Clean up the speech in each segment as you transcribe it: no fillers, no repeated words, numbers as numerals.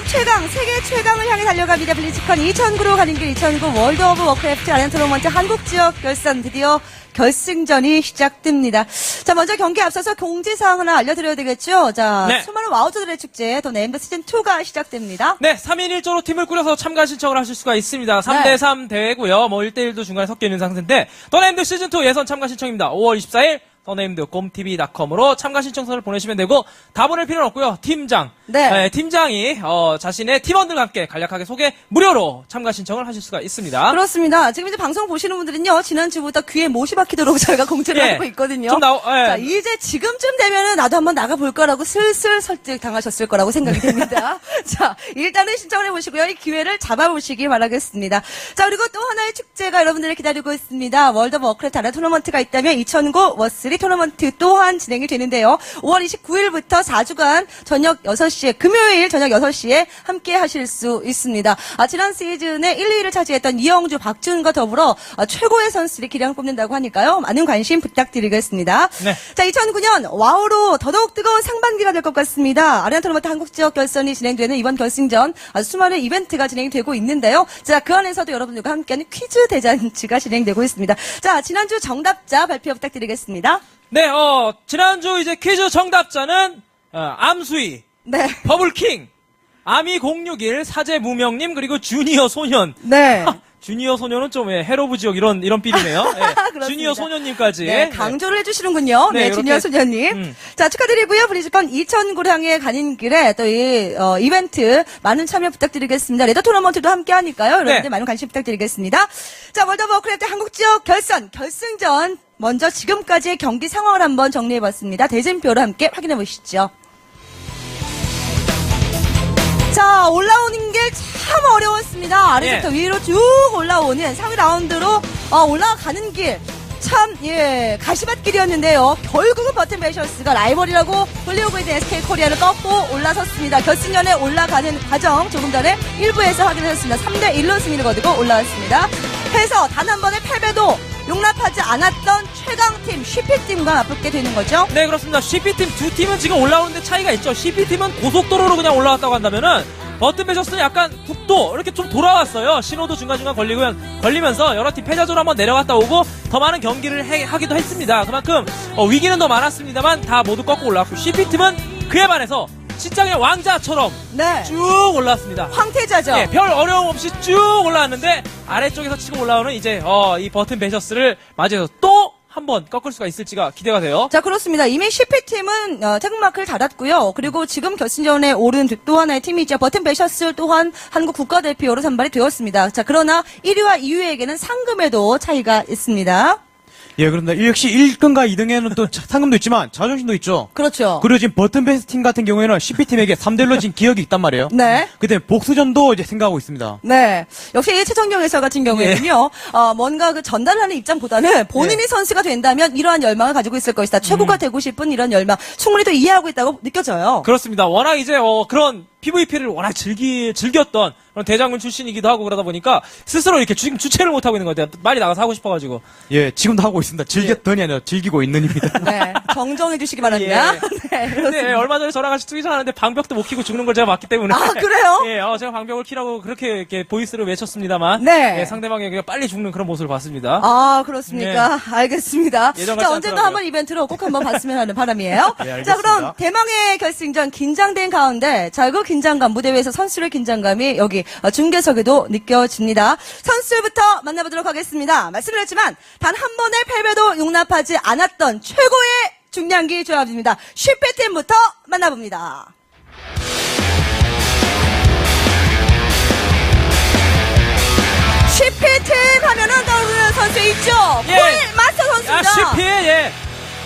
최강, 세계 최강을 향해 달려갑니다. 블리즈컨 2009로 가는 길 2009 월드 오브 워크래프트 아리아나 토너먼트 한국 지역 결선 드디어 결승전이 시작됩니다. 자, 먼저 경기 앞서서 공지사항 하나 알려드려야 되겠죠? 자, 네. 수많은 와우저들의 축제, 더 네임드 시즌2가 시작됩니다. 네, 3인 1조로 팀을 꾸려서 참가 신청을 하실 수가 있습니다. 3대3 대회고요. 뭐 1대1도 중간에 섞여 있는 상태인데, 더 네임드 시즌2 예선 참가 신청입니다. 5월 24일 더네임드.comtv.com으로 참가 신청서를 보내시면 되고, 다 보낼 필요는 없고요. 팀장. 네. 팀장이 자신의 팀원들과 함께 간략하게 소개 무료로 참가 신청을 하실 수가 있습니다. 그렇습니다. 지금 이제 방송 보시는 분들은요, 지난주부터 귀에 못이 박히도록 저희가 공지를 예. 하고 있거든요. 좀 자, 이제 지금쯤 되면은 나도 한번 나가볼 거라고 슬슬 설득 당하셨을 거라고 생각이 됩니다. 자, 일단은 신청을 해보시고요. 이 기회를 잡아보시기 바라겠습니다. 자, 그리고 또 하나의 축제가 여러분들을 기다리고 있습니다. 월드 오브 워크래프트 아리아나 토너먼트가 있다면 2009 워스리 토너먼트 또한 진행이 되는데요. 5월 29일부터 4주간 저녁 6시에, 금요일 저녁 6시에 함께 하실 수 있습니다. 지난 시즌에 1, 2위를 차지했던 이영주, 박준과 더불어 최고의 선수들이 기량을 뽑는다고 하니까요. 많은 관심 부탁드리겠습니다. 네. 자, 2009년 와우로 더더욱 뜨거운 상반기가 될 것 같습니다. 아리아나 토너먼트 한국 지역 결선이 진행되는 이번 결승전 아주 수많은 이벤트가 진행이 되고 있는데요. 자, 그 안에서도 여러분들과 함께하는 퀴즈 대잔치가 진행되고 있습니다. 자, 지난주 정답자 발표 부탁드리겠습니다. 네, 지난주 이제 퀴즈 정답자는, 암수이, 네. 버블킹, 아미061, 사제무명님, 그리고 주니어 소년. 네. 주니어 소년은 좀, 해로브 지역 이런 삐리네요. 그렇습니다. 주니어 소년님까지. 네, 강조를 해주시는군요. 네, 네, 주니어 이렇게, 소년님. 자, 축하드리고요. 블리즈컨 2009를 향해 가는 길에 또 이벤트 많은 참여 부탁드리겠습니다. 레더 토너먼트도 함께 하니까요. 여러분들 네. 많은 관심 부탁드리겠습니다. 자, 월드 오브 워크래프트 한국 지역 결승전. 먼저 지금까지의 경기 상황을 한번 정리해봤습니다. 대진표로 함께 확인해보시죠. 자, 올라오는 길 참 어려웠습니다. 아래부터 위로 쭉 올라오는 상위 라운드로 올라가는 길. 참, 가시밭길이었는데요. 결국은 버튼 베이셔스가 라이벌이라고 불리우고 있는 SK 코리아를 꺾고 올라섰습니다. 결승전에 올라가는 과정 조금 전에 1부에서 확인하셨습니다. 3대1로 승리를 거두고 올라왔습니다. 해서 단 한 번의 패배도 용납하지 않았던 최강팀 CP팀과 맞붙게 되는 거죠. 네, 그렇습니다. CP팀 두 팀은 지금 올라오는데 차이가 있죠. CP팀은 고속도로로 그냥 올라왔다고 한다면은, 버튼 베이셔스는 약간 국도 이렇게 좀 돌아왔어요. 신호도 중간중간 걸리면서 여러 팀 패자조로 한번 내려갔다 오고 더 많은 경기를 하기도 했습니다. 그만큼 위기는 더 많았습니다만 다 모두 꺾고 올라왔고, CP팀은 그에 반해서 진짜 그냥 왕자처럼 네. 쭉 올라왔습니다. 황태자죠. 네, 별 어려움 없이 쭉 올라왔는데 아래쪽에서 치고 올라오는 이제 이 버튼 베이셔스를 맞이해서 또 한번 꺾을 수가 있을지가 기대가 돼요. 자, 그렇습니다. 이미 CP팀은 태극마크를 달았고요. 그리고 지금 결승전에 오른 또 하나의 팀이죠. 버튼 베이셔스 또한 한국 국가대표로 선발이 되었습니다. 자, 그러나 1위와 2위에게는 상금에도 차이가 있습니다. 예, 그런데 역시 1등과 2등에는 또 상금도 있지만 자존심도 있죠. 그렇죠. 그리고 지금 버튼 베이스 팀 같은 경우에는 CP팀에게 3대1로 진 기억이 있단 말이에요. 네. 그때 복수전도 이제 생각하고 있습니다. 네. 역시 최정경 해설 같은 경우에는요, 뭔가 그 전달하는 입장보다는 본인이 선수가 된다면 이러한 열망을 가지고 있을 것이다. 최고가 되고 싶은 이런 열망. 충분히 또 이해하고 있다고 느껴져요. 그렇습니다. 워낙 이제 그런 PVP를 워낙 즐겼던 그런 대장군 출신이기도 하고 그러다 보니까 스스로 이렇게 지금 주체를 못하고 있는 것 같아요. 빨리 나가서 하고 싶어가지고. 예, 지금도 하고 있습니다. 즐겼더니 아니라 즐기고 있는입니다. 네. 정정해 주시기 바랍니다. 예. 네. 근데 그렇습니다. 얼마 전에 저랑 같이 투기전 하는데 방벽도 못 키고 죽는 걸 제가 봤기 때문에. 아, 그래요? 예, 제가 방벽을 키라고 그렇게 이렇게 보이스를 외쳤습니다만. 네. 예, 상대방에게 빨리 죽는 그런 모습을 봤습니다. 아, 그렇습니까? 알겠습니다. 예전 자, 같지 언젠가 않더라고요. 한번 이벤트로 꼭 한번 봤으면 하는 바람이에요. 네, 알겠습니다. 자, 그럼 대망의 결승전 긴장된 가운데 자, 그 긴장감, 무대 위에서 선수의 긴장감이 여기 중계석에도 느껴집니다. 선수부터 만나보도록 하겠습니다. 말씀드렸지만 단 한 번의 패배도 용납하지 않았던 최고의 중량기 조합입니다. CP팀부터 만나봅니다. CP팀 하면은 떠오르는 선수 있죠? 예. 폴 마스터 선수입니다. CP, 예.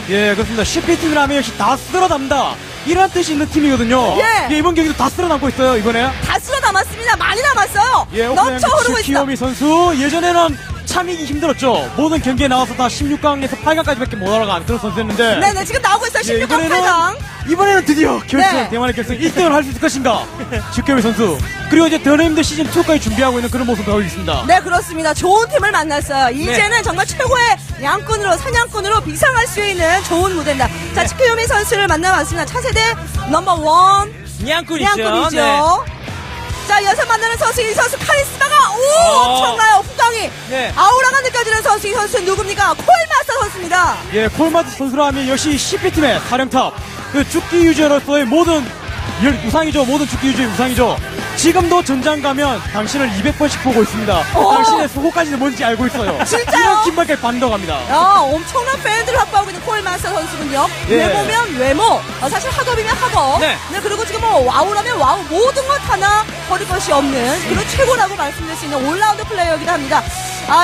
예, 그렇습니다. CP팀이라면 역시 다 쓸어담다. 이런 뜻이 있는 팀이거든요. 예. 이번 경기도 다 쓸어담고 있어요, 이번에. 다 쓸어 남았습니다. 많이 남았어요. 예, 넘쳐 흐르고 있습니다. 키오미 선수. 예전에는 참이기 힘들었죠. 모든 경기에 나와서 다 16강에서 8강까지밖에 못 올라간 그런 선수였는데. 네네, 지금 나오고 있어요. 16강 8강. 이번에는 드디어 결승, 네. 대만의 결승 1등을 할 수 있을 것인가. 지켜미 선수. 그리고 이제 더네임드 시즌2까지 준비하고 있는 그런 모습을 보이고 있습니다. 네, 그렇습니다. 좋은 팀을 만났어요. 이제는 정말 최고의 양꾼으로, 사냥꾼으로 비상할 수 있는 좋은 무대입니다. 자, 치크요미 선수를 만나봤습니다. 차세대 넘버 원. 냥꾼이죠. 냥꾼이죠. 네. 자, 이어서 만나는 선수, 이 선수 카리스마가, 엄청나요. 후광이. 네. 아우라가 느껴지는 선수, 이 선수는 누굽니까? 콜마스터 선수입니다. 예, 콜마스 선수라면 역시 CP팀의 사령탑. 그 죽기 유저로서의 모든 우상이죠. 모든 죽기 유저의 우상이죠. 지금도 전장 가면 당신을 200번씩 보고 있습니다. 당신의 속옷까지는 뭔지 알고 있어요. 진짜요? 이런 킴밖에 반덕합니다. 엄청난 팬들을 확보하고 있는 콜마스터 선수군요. 예. 외모면 외모, 사실 학업이면 학업. 네. 그리고 지금 뭐 와우라면 와우, 모든 것 하나 버릴 것이 없는 그런 최고라고 말씀드릴 수 있는 올라운드 플레이어이기도 합니다.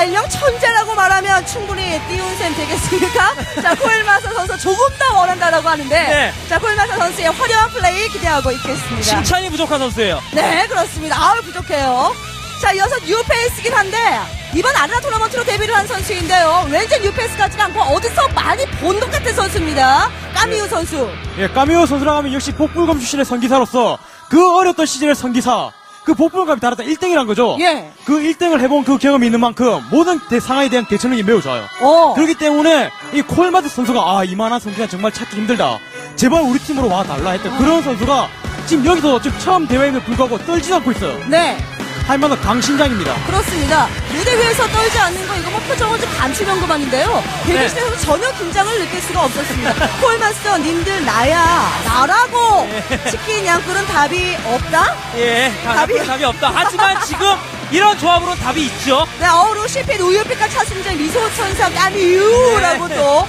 일명 천재라고 말하면 충분히 띄운 셈 되겠습니까? 자, 콜마스터 선수 조금 더 원한다라고 하는데, 네. 자, 콜마스터 선수의 화려한 플레이 기대하고 있겠습니다. 칭찬이 부족한 선수예요. 네, 그렇습니다. 부족해요. 자, 이어서 뉴페이스긴 한데, 이번 아레나 토너먼트로 데뷔를 한 선수인데요. 왠지 뉴페이스 같지가 않고 어디서 많이 본 것 같은 선수입니다. 까미우 선수. 예, 까미오 선수라 하면 역시 복불검 출신의 선기사로서 그 어렸던 시절의 선기사, 그 복불감이 달았다 1등이란 거죠. 예. 그 1등을 해본 그 경험이 있는 만큼 모든 상황에 대한 대처능이 매우 좋아요. 그렇기 때문에 이 콜마스 선수가 이만한 선수가 정말 찾기 힘들다. 제발 우리 팀으로 와달라 했던 그런 선수가 지금 여기서 지금 처음 대회임에 불구하고 떨지 않고 있어요. 네. 할 만한 강신장입니다. 그렇습니다. 무대 위에서 떨지 않는 거 이거 뭐 표정은 좀 감추면 그만인데요. 대기실에서 전혀 긴장을 느낄 수가 없었습니다. 콜마스터 님들 나라고 치킨 양꿀은 답이 없다? 예, 답이 없다. 하지만 지금 이런 조합으로는 답이 있죠. 네, 루시핏, 우유빛과 차승재, 미소천사, 까미유라고 네. 또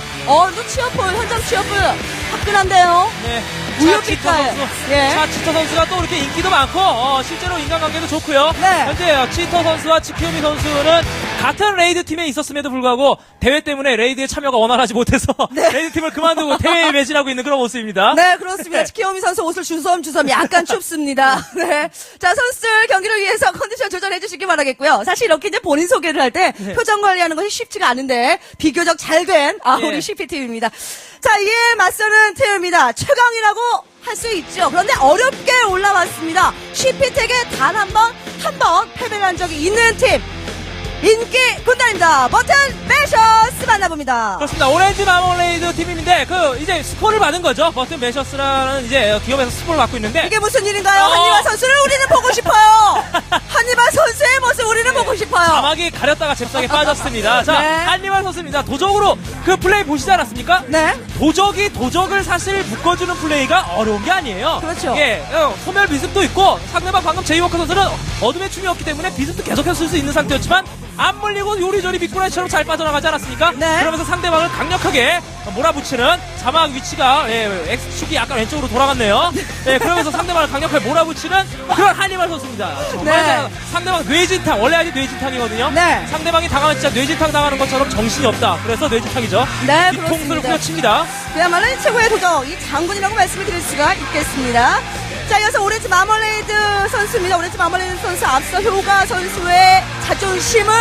취업볼, 현장 취업볼 화끈한데요. 네. 우유빛깔. 예. 차치터 선수가 또 이렇게 인기도 많고 실제로 인간관계도 좋고요. 네. 현재 치터 선수와 치키오미 선수는 같은 레이드 팀에 있었음에도 불구하고 대회 때문에 레이드에 참여가 원활하지 못해서 네. 레이드 팀을 그만두고 대회에 매진하고 있는 그런 모습입니다. 네, 그렇습니다. 치키오미 선수 옷을 주섬주섬 약간 춥습니다. 네. 자, 선수들 경기를 위해서 컨디션 조절해 주시기 바라겠고요. 사실 이렇게 이제 본인 소개를 할 때 표정 관리하는 것이 쉽지가 않은데 비교적 잘된 예. 우리 CP팀입니다. 자, 이에 맞서는 팀입니다. 최강이라고 할 수 있죠. 그런데 어렵게 올라왔습니다. CP텍에 단 한 번 패배를 한 적이 있는 팀. 인기 군단입니다. 버튼 매셔스 만나봅니다. 그렇습니다. 오렌지 마멀레이드 팀인데 이제 스포를 받은 거죠. 버튼 매셔스라는 이제 기업에서 스포를 받고 있는데 이게 무슨 일인가요? 한니발 선수를 우리는 보고 싶어요. 한니발 선수의 모습 우리는 보고 싶어요. 자막이 가렸다가 잽싸게 빠졌습니다. 자, 네. 한니발 선수입니다. 도적으로 그 플레이 보시지 않았습니까? 네. 도적이 도적을 사실 묶어주는 플레이가 어려운 게 아니에요. 그렇죠. 예, 소멸 비습도 있고 상대방 방금 제이워커 선수는 어둠의 춤이었기 때문에 비습도 계속해서 쓸 수 있는 상태였지만 안 물리고 요리조리 미꾸라지처럼 잘 빠져나가지 않았습니까? 네. 그러면서 상대방을 강력하게 몰아붙이는 자막 위치가 X축이 약간 왼쪽으로 돌아갔네요. 네, 그러면서 상대방을 강력하게 몰아붙이는 그런 한니발 선수입니다. 정말 네. 잘하다. 상대방 뇌진탕, 원래 아니 뇌진탕이거든요. 네. 상대방이 당하면 진짜 뇌진탕 당하는 것처럼 정신이 없다. 그래서 뇌진탕이죠. 네, 뒤통수를 그렇습니다. 후려칩니다. 그야말로 최고의 도적, 이 장군이라고 말씀을 드릴 수가 있겠습니다. 자, 이어서 오렌지 마멀레이드 선수입니다. 오렌지 마멀레이드 선수 앞서 효가 선수의 자존심을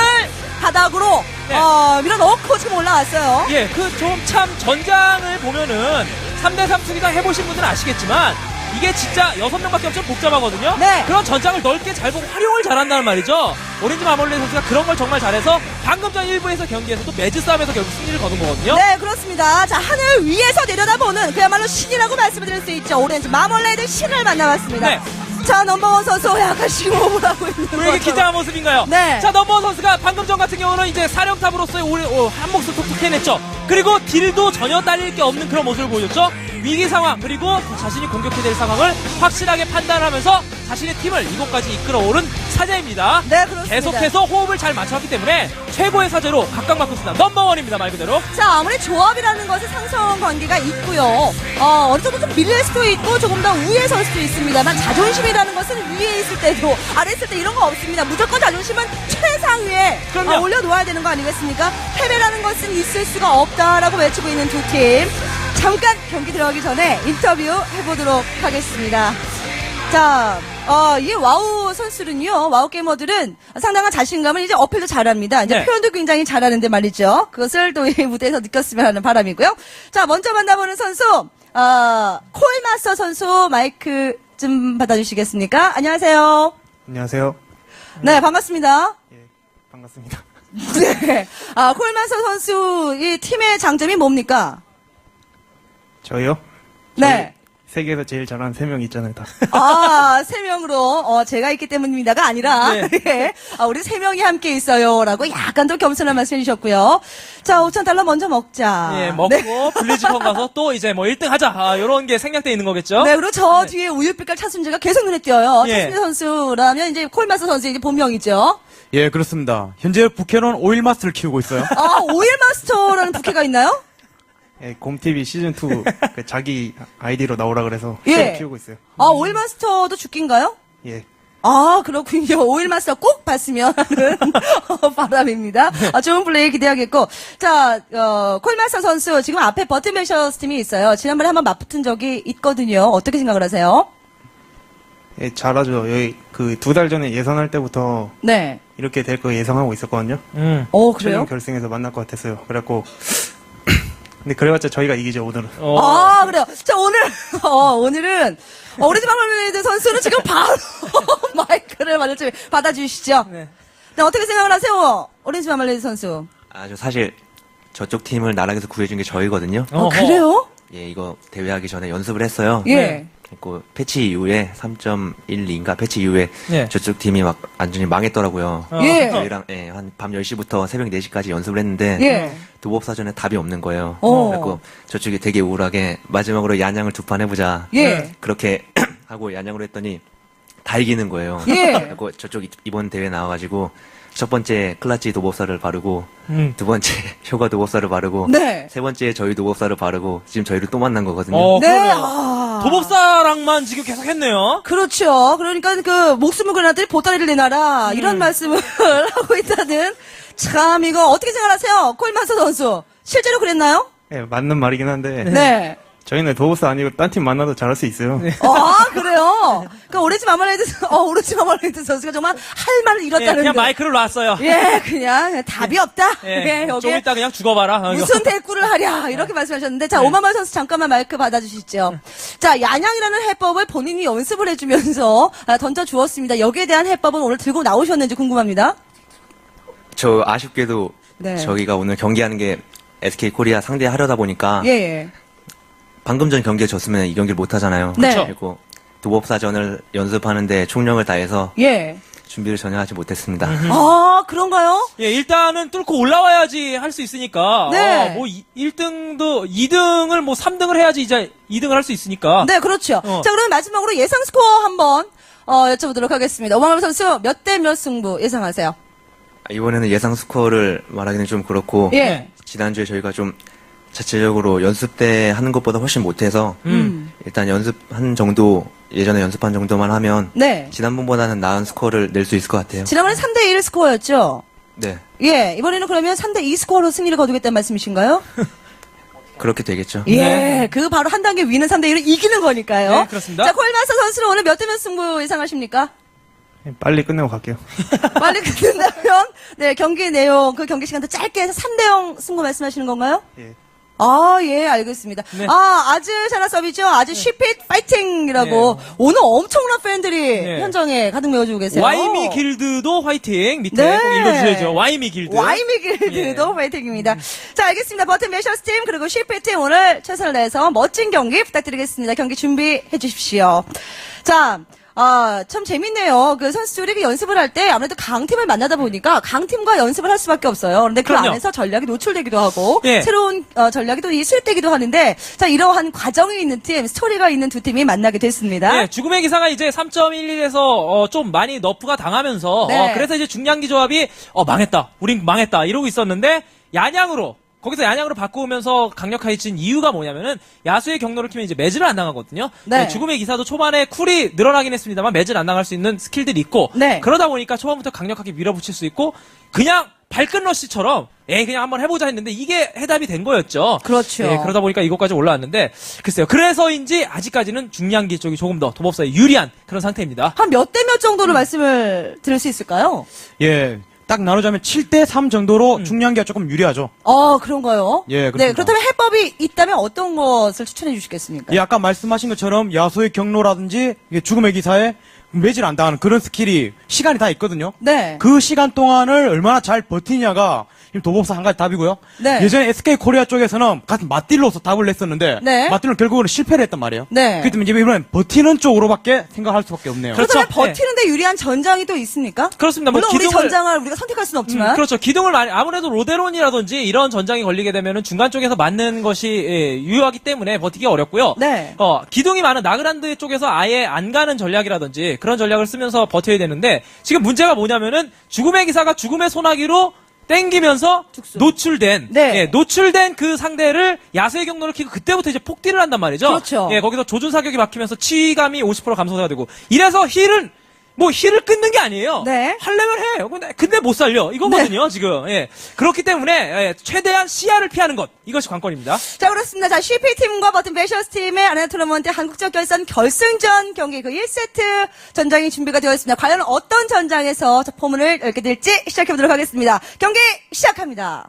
바닥으로 네. 밀어넣고 지금 올라왔어요. 예, 좀 참 전장을 보면은 3대3 수기장 해보신 분들은 아시겠지만 이게 진짜 6명밖에 없지만 복잡하거든요. 네. 그런 전장을 넓게 잘 보고 활용을 잘한다는 말이죠. 오렌지 마멀레 선수가 그런 걸 정말 잘해서 방금 전 1부에서 경기에서도 매즈 싸움에서 결국 승리를 거둔 거거든요. 네, 그렇습니다. 자, 하늘 위에서 내려다보는 그야말로 신이라고 말씀을 드릴 수 있죠. 오렌지 마멀레이드 신을 만나봤습니다. 네. 자, 넘버원 선수 약간 심호흡을 하고 있는 왜 이렇게 거죠. 긴장한 모습인가요? 네. 자, 넘버원 선수가 방금 전 같은 경우는 이제 사령탑으로서의 한 몫을 톡톡 해냈죠. 그리고 딜도 전혀 딸릴 게 없는 그런 모습을 보여줬죠. 위기 상황, 그리고 자신이 공격해야 될 상황을 확실하게 판단하면서 자신의 팀을 이곳까지 이끌어오른 사자입니다. 네, 그렇습니다. 계속해서 호흡을 잘 맞췄기 때문에 최고의 사제로 각광받고 있습니다. 넘버원입니다, 말 그대로. 자, 아무리 조합이라는 것은 상성 관계가 있고요. 어느 정도 좀 밀릴 수도 있고 조금 더 우위에 설 수도 있습니다만 자존심이라는 것은 위에 있을 때도 아래 있을 때 이런 거 없습니다. 무조건 자존심은 최상위에 그럼요. 올려놓아야 되는 거 아니겠습니까? 패배라는 것은 있을 수가 없다라고 외치고 있는 두 팀. 잠깐 경기 들어가기 전에 인터뷰 해보도록 하겠습니다. 자, 이 와우 선수는요, 와우 게이머들은 상당한 자신감을 이제 어필도 잘합니다. 이제 네. 표현도 굉장히 잘하는데 말이죠. 그것을 또 이 무대에서 느꼈으면 하는 바람이고요. 자, 먼저 만나보는 선수, 콜마스터 선수 마이크 좀 받아주시겠습니까? 안녕하세요. 안녕하세요. 네, 반갑습니다. 예, 반갑습니다. 네. 콜마스터 선수, 이 팀의 장점이 뭡니까? 저희요? 네. 세계에서 제일 잘하는 3명 있잖아요, 다. 아, 3명으로, 제가 있기 때문입니다가 아니라, 네. 예. 우리 3명이 함께 있어요. 라고 약간 더 겸손한 말씀 해주셨고요. 자, 5,000달러 먼저 먹자. 예, 먹고 네. 블리즈컨 가서 또 이제 뭐 1등 하자. 요런 게 생략돼 있는 거겠죠? 네, 그리고 저 뒤에 우유빛깔 차순재가 계속 눈에 띄어요. 예. 차순재 선수라면 이제 콜마스 선수 이제 본명이죠. 예, 그렇습니다. 현재 부캐는 오일마스를 키우고 있어요. 아, 오일 마스터라는 부캐가 있나요? 예, 곰TV 시즌2 그 자기 아이디로 나오라 그래서 예. 계속 키우고 있어요. 아, 오일 마스터도 죽기인가요? 예. 아, 그렇군요. 오일 마스터 꼭 봤으면 하는 바람입니다. 좋은 플레이 기대하겠고. 자, 콜마스터 선수, 지금 앞에 버튼 매셔스 팀이 있어요. 지난번에 한번 맞붙은 적이 있거든요. 어떻게 생각을 하세요? 예, 잘하죠. 여기 그 2달 전에 예선할 때부터 네. 이렇게 될 거 예상하고 있었거든요. 그래요? 최종 결승에서 만날 것 같았어요. 그래갖고 근데 그래봤자 저희가 이기죠 오늘은. 아, 그래요. 자, 오늘은, 오리지 마멀레이드 선수는 지금 바로 마이크를 받아주시죠. 네. 네, 어떻게 생각을 하세요? 오리지 마멀레이드 선수. 아, 저 사실 저쪽 팀을 나락에서 구해준 게 저희거든요. 어허. 그래요? 예, 이거 대회하기 전에 연습을 했어요. 예. 그리고 패치 이후에 3.12인가 패치 이후에 예. 저쪽 팀이 막 완전히 망했더라고요. 예. 저희랑 예, 한 밤 10시부터 새벽 4시까지 연습을 했는데 예. 도법사전에 답이 없는 거예요. 오. 그래서 저쪽이 되게 우울하게 마지막으로 야냥을 2판 해보자. 예. 그렇게 하고 야냥으로 했더니 다 이기는 거예요. 예. 그리고 저쪽 이번 대회 나와가지고 첫 번째 클라치 도법사를 바르고 두 번째 효과 도법사를 바르고 네. 세 번째 저희 도법사를 바르고 지금 저희를 또 만난 거거든요. 네. 그러네요. 아. 도법사랑만 지금 계속 했네요. 그렇죠. 그러니까 그 목숨을 건 아들이 보따리를 내놔라 이런 말씀을 하고 있다는 참 이거 어떻게 생각하세요? 콜마스 선수 실제로 그랬나요? 예, 맞는 말이긴 한데 네. 저희는 도보스 아니고 딴 팀 만나도 잘할 수 있어요. 아 그래요? 그러니까 오리지 마멀레이드 선수가 정말 할 말을 예, 잃었다는 그냥 거. 마이크를 놨어요. 예, 그냥 답이 없다. 예, 예, 좀 여기에 이따 그냥 죽어봐라. 이거. 무슨 대꾸를 하랴 이렇게 말씀하셨는데 자 네. 오마마 선수 잠깐만 마이크 받아주시죠. 자 야냥이라는 해법을 본인이 연습을 해주면서 던져 주었습니다. 여기에 대한 해법은 오늘 들고 나오셨는지 궁금합니다. 저 아쉽게도 네. 저희가 오늘 경기하는 게 SK 코리아 상대하려다 보니까 예, 예. 방금 전 경기에 졌으면 이 경기를 못 하잖아요. 네. 그리고 도법사전을 연습하는데 총력을 다해서 예. 준비를 전혀 하지 못했습니다. 아 그런가요? 예, 일단은 뚫고 올라와야지 할 수 있으니까. 네. 뭐 1등도 2등을 뭐 3등을 해야지 이제 2등을 할 수 있으니까. 네, 그렇죠. 어. 자, 그럼 마지막으로 예상 스코어 한번 여쭤보도록 하겠습니다. 오마마 선수 몇 대 몇 승부 예상하세요? 이번에는 예상 스코어를 말하기는 좀 그렇고 예. 지난주에 저희가 좀 자체적으로 연습 때 하는 것보다 훨씬 못해서 일단 연습한 정도 예전에 연습한 정도만 하면 네. 지난번보다는 나은 스코어를 낼 수 있을 것 같아요. 지난번에 3대 1 스코어였죠? 네, 예. 이번에는 그러면 3대 2 스코어로 승리를 거두겠다는 말씀이신가요? 그렇게 되겠죠. 예. 네. 그 바로 한 단계 위는 3대 1을 이기는 거니까요. 네, 그렇습니다. 자, 콜마스 선수는 오늘 몇 대 몇 승부 예상하십니까? 예, 빨리 끝내고 갈게요. 빨리 끝낸다면, 네, 경기 내용, 그 경기 시간도 짧게 해서 3대 0 승부 말씀하시는 건가요? 예. 아, 예, 알겠습니다. 네. 아주 잘한 서비죠? 아주 쉬핏 파이팅이라고. 네. 오늘 엄청난 팬들이 네. 현장에 가득 메워주고 계세요. 와이미 길드도 화이팅. 밑에 네. 꼭 읽어주셔야죠. 와이미 길드. 와이미 길드도 파이팅입니다. 자, 알겠습니다. 버튼 매셔스 팀, 그리고 쉬핏 팀 오늘 최선을 다해서 멋진 경기 부탁드리겠습니다. 경기 준비해 주십시오. 자, 참 재밌네요. 그 선수들이 연습을 할 때 아무래도 강팀을 만나다 보니까 강팀과 연습을 할 수밖에 없어요. 그런데 그 그럼요. 안에서 전략이 노출되기도 하고 예. 새로운 전략이 또 수립되기도 하는데 자 이러한 과정이 있는 팀, 스토리가 있는 두 팀이 만나게 됐습니다. 네, 죽음의 기사가 이제 3.11에서 좀 많이 너프가 당하면서 네. 그래서 이제 중량기 조합이 망했다. 우린 망했다. 이러고 있었는데 야냥으로 거기서 야냥으로 바꾸면서 강력해진 이유가 뭐냐면은 야수의 경로를 키면 이제 매즈를 안 당하거든요. 네. 네, 죽음의 기사도 초반에 쿨이 늘어나긴 했습니다만 매즈를 안 당할 수 있는 스킬들이 있고 네. 그러다 보니까 초반부터 강력하게 밀어붙일 수 있고 그냥 발끈 러시처럼 그냥 한번 해보자 했는데 이게 해답이 된 거였죠. 그렇죠. 예, 그러다 보니까 이것까지 올라왔는데 글쎄요. 그래서인지 아직까지는 중량기 쪽이 조금 더 도법사에 유리한 그런 상태입니다. 한 몇 대 몇 정도로 말씀을 드릴 수 있을까요? 예. 딱 나누자면 7대 3 정도로 중량기가 조금 유리하죠. 그런가요? 예, 그렇습니다. 네, 그렇다면 해법이 있다면 어떤 것을 추천해 주시겠습니까? 예, 아까 말씀하신 것처럼 야소의 경로라든지 이게 죽음의 기사에 매질 안 당하는 그런 스킬이 시간이 다 있거든요. 네. 그 시간 동안을 얼마나 잘 버티냐가 지금 도법사 한 가지 답이고요. 네. 예전에 SK 코리아 쪽에서는 같은 맞딜로서 답을 냈었는데 네. 맞딜로는 결국은 실패를 했단 말이에요. 네. 그렇기 때문에 이제 이번엔 버티는 쪽으로밖에 생각할 수밖에 없네요. 그렇다면 그렇죠. 버티는데 유리한 전장이 또 있습니까? 그렇습니다. 뭐 물론 우리 기둥을- 전장을 우리가 선택할 수는 없지만. 그렇죠. 기둥을 많이, 아무래도 로데론이라든지 이런 전장이 걸리게 되면은 중간 쪽에서 맞는 것이 유효하기 때문에 버티기 어렵고요. 네. 기둥이 많은 나그란드 쪽에서 아예 안 가는 전략이라든지 그런 전략을 쓰면서 버텨야 되는데 지금 문제가 뭐냐면은 죽음의 기사가 죽음의 소나기로 땡기면서 죽순. 노출된 네. 노출된 그 상대를 야수의 경로를 키고 그때부터 이제 폭딜을 한단 말이죠. 그렇죠. 거기서 조준 사격이 막히면서 치감이 50% 감소가 되고 이래서 힐을 끊는 게 아니에요. 네. 하려면 해. 근데 못 살려. 이거거든요, 지금. 그렇기 때문에, 최대한 시야를 피하는 것. 이것이 관건입니다. 자, 그렇습니다. 자, CP팀과 버튼 배셔스 팀의 아레나 토너먼트 한국적 결선 결승전 경기 그 1세트 전장이 준비가 되어 있습니다. 과연 어떤 전장에서 저 포문을 열게 될지 시작해보도록 하겠습니다. 경기 시작합니다.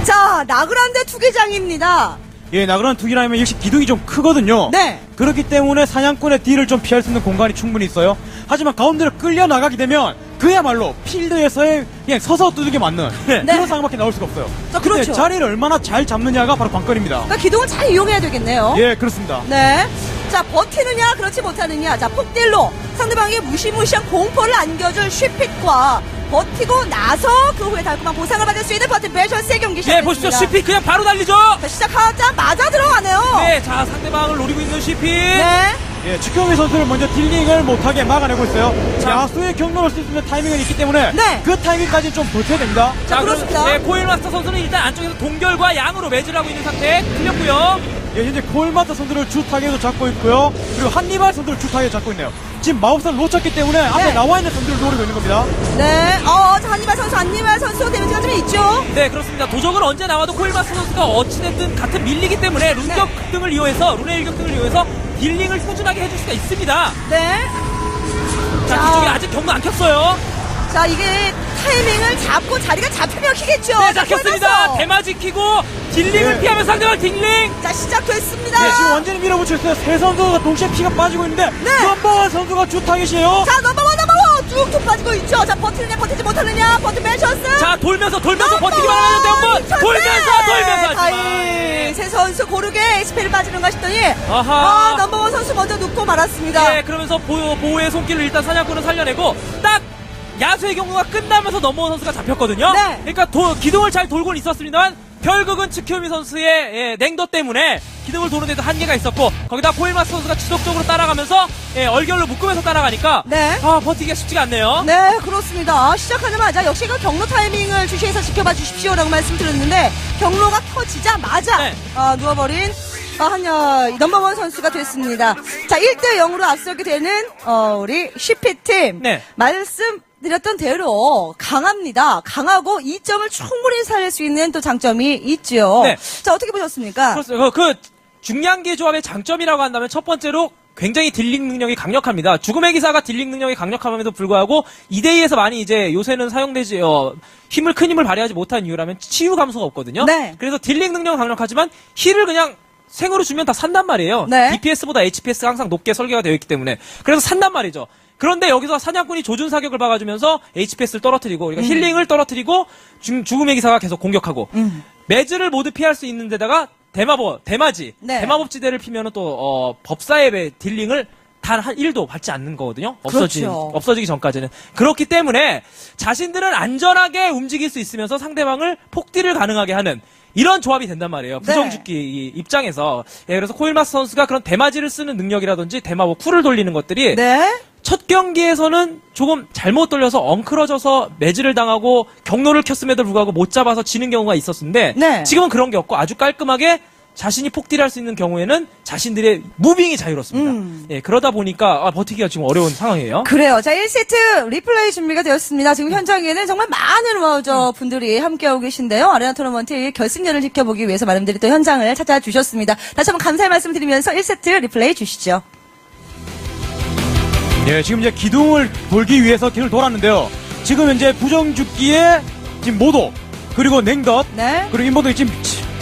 자, 나그란데 투기장입니다. 예, 나그란 투기라면 역시 기둥이 좀 크거든요. 네. 그렇기 때문에 사냥꾼의 딜을 좀 피할 수 있는 공간이 충분히 있어요. 하지만 가운데로 끌려 나가게 되면 그야말로 필드에서의 그냥 서서 두들겨 맞는 네. 그런 상황밖에 나올 수가 없어요. 자, 근데 그렇죠. 자리를 얼마나 잘 잡느냐가 바로 관건입니다. 그러니까 기둥을 잘 이용해야 되겠네요. 예, 그렇습니다. 네. 자, 버티느냐, 그렇지 못하느냐. 자, 폭딜로 상대방에게 무시무시한 공포를 안겨줄 쉬핏과 버티고 나서 그 후에 달콤한 보상을 받을 수 있는 버튼 배셔스의 경기 시작됐습니다. 보십시오. 쉬피 그냥 바로 달리죠. 자, 시작하자마자 들어가네요. 네, 자, 상대방을 노리고 있는 쉬피. 네. 예, 축경미 선수를 먼저 딜링을 못하게 막아내고 있어요. 야수의 경로를 쓸 수 있는 타이밍은 있기 때문에 네. 그 타이밍까지 좀 버텨야 됩니다. 자, 그렇습니다. 코일마스터 선수는 일단 안쪽에서 동결과 양으로 매주를 하고 있는 상태. 틀렸고요. 예, 현재 콜마타 선수를 주 타겟으로 잡고 있고요. 그리고 한니발 선수를 주 타겟 잡고 있네요. 지금 마법사를 놓쳤기 때문에 앞에 나와 있는 선수를 노리고 있는 겁니다. 네. 자, 한니발 선수 데미지가 좀 있죠. 네, 그렇습니다. 도적은 언제 나와도 코일마스터 선수가 어찌됐든 같은 밀리기 때문에 룬격 등을 이용해서, 룬의 일격 등을 이용해서 딜링을 꾸준하게 해줄 수가 있습니다. 네. 자, 자. 뒤쪽에 아직 경로 안 켰어요. 자, 이게 타이밍을 잡고 자리가 잡히면 키겠죠. 네, 자, 잡혔습니다. 콜마스터. 대마지 키고 딜링을 네. 피하면서 상대방 딜링. 자, 시작됐습니다. 네, 지금 완전히 밀어붙였어요. 세 선수가 동시에 피가 빠지고 있는데 네. 넘버원 선수가 주 타겟이에요. 자, 넘버원 쭉 빠지고 있죠. 자, 버티느냐, 버티지 못하느냐, 버튼 배셔스. 자, 돌면서 버티기만 하는데 한번 돌면서 다이 세 선수 고르게 HP를 빠지는가 싶더니 아하. 넘버원 선수 먼저 눕고 말았습니다. 예, 그러면서 보호의 손길을 일단 사냥꾼은 살려내고 딱 야수의 경우가 끝나면서 넘버원 선수가 잡혔거든요. 네. 그러니까 기둥을 잘 돌고는 있었습니다만 결국은 츠키오미 선수의 냉도 때문에 기둥을 도는데도 한계가 있었고 거기다 코일마스 선수가 지속적으로 따라가면서 얼결로 묶으면서 따라가니까 네. 버티기가 쉽지가 않네요. 네, 그렇습니다. 시작하자마자 역시 그 경로 타이밍을 주시해서 지켜봐 주십시오라고 말씀드렸는데 경로가 터지자마자 네. 누워버린 넘버원 선수가 됐습니다. 자, 1대0으로 앞서게 되는 우리 쉬피팀 네. 말씀드렸던 대로 강합니다. 강하고 2점을 충분히 살릴 수 있는 또 장점이 있죠. 네. 자, 어떻게 보셨습니까? 그렇습니다. 그 중량계 조합의 장점이라고 한다면 첫 번째로 굉장히 딜링 능력이 강력합니다. 죽음의 기사가 딜링 능력이 강력함에도 불구하고 2대2에서 많이 이제 요새는 사용되지 큰 힘을 발휘하지 못한 이유라면 치유 감소가 없거든요. 네. 그래서 딜링 능력은 강력하지만 힐을 그냥 생으로 주면 다 산단 말이에요. 네. DPS보다 HPS가 항상 높게 설계가 되어 있기 때문에 그래서 산단 말이죠. 그런데 여기서 사냥꾼이 조준 사격을 박아주면서 HPS를 떨어뜨리고 그러니까 힐링을 떨어뜨리고 죽음의 기사가 계속 공격하고 매즈를 모두 피할 수 있는 데다가 대마지 네. 대마법지대를 피면은 또 법사의 딜링을 단 한 1도 받지 않는 거거든요. 그렇죠. 없어지기 전까지는. 그렇기 때문에 자신들은 안전하게 움직일 수 있으면서 상대방을 폭딜을 가능하게 하는 이런 조합이 된단 말이에요. 부정죽기 입장에서. 예, 그래서 코일마스 선수가 그런 대마지를 쓰는 능력이라든지 대마법 쿨을 돌리는 것들이 네. 첫 경기에서는 조금 잘못 돌려서 엉클어져서 매질을 당하고 경로를 켰음에도 불구하고 못 잡아서 지는 경우가 있었는데 네. 지금은 그런 게 없고 아주 깔끔하게 자신이 폭딜할 수 있는 경우에는 자신들의 무빙이 자유롭습니다. 예, 그러다 보니까 버티기가 지금 어려운 상황이에요. 그래요. 자, 1세트 리플레이 준비가 되었습니다. 지금 현장에는 정말 많은 분들이 함께하고 계신데요. 아레나 토너먼트 결승전을 지켜보기 위해서 많은 분들이 또 현장을 찾아주셨습니다. 다시 한번 감사의 말씀 드리면서 1세트 리플레이 주시죠. 예, 지금 이제 기둥을 돌기 위해서 길을 돌았는데요. 지금 현재 부정죽기에 지금 모도 그리고 냉덧 네. 그리고 인모도 지금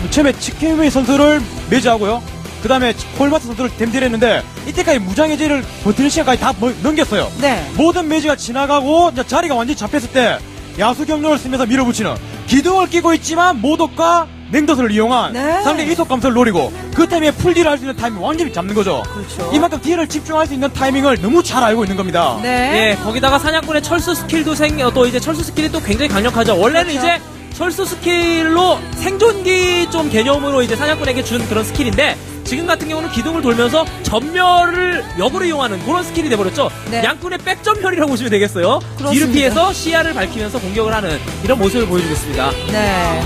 처음에 치케미 선수를 매지하고요. 그 다음에 콜마스 선수를 댐딜했는데 이때까지 무장해제를 버티는 시간까지 다 넘겼어요. 네. 모든 매지가 지나가고 이제 자리가 완전히 잡혔을 때 야수 경로를 쓰면서 밀어붙이는 기둥을 끼고 있지만 모독과 냉덧을 이용한 네. 상대 이속 감소를 노리고 그 타이밍에 풀딜을 할 수 있는 타이밍을 완전히 잡는 거죠. 그렇죠. 이만큼 딜을 집중할 수 있는 타이밍을 너무 잘 알고 있는 겁니다. 네. 예, 거기다가 사냥꾼의 철수 스킬도 또 이제 철수 스킬이 또 굉장히 강력하죠. 원래는 그렇죠. 이제 철수 스킬로 생존기 좀 개념으로 이제 사냥꾼에게 준 그런 스킬인데 지금 같은 경우는 기둥을 돌면서 전멸을 역으로 이용하는 그런 스킬이 돼버렸죠. 네. 양꾼의 백전멸이라고 보시면 되겠어요. 그렇습니다. 뒤를 피해서 시야를 밝히면서 공격을 하는 이런 모습을 보여주겠습니다. 네.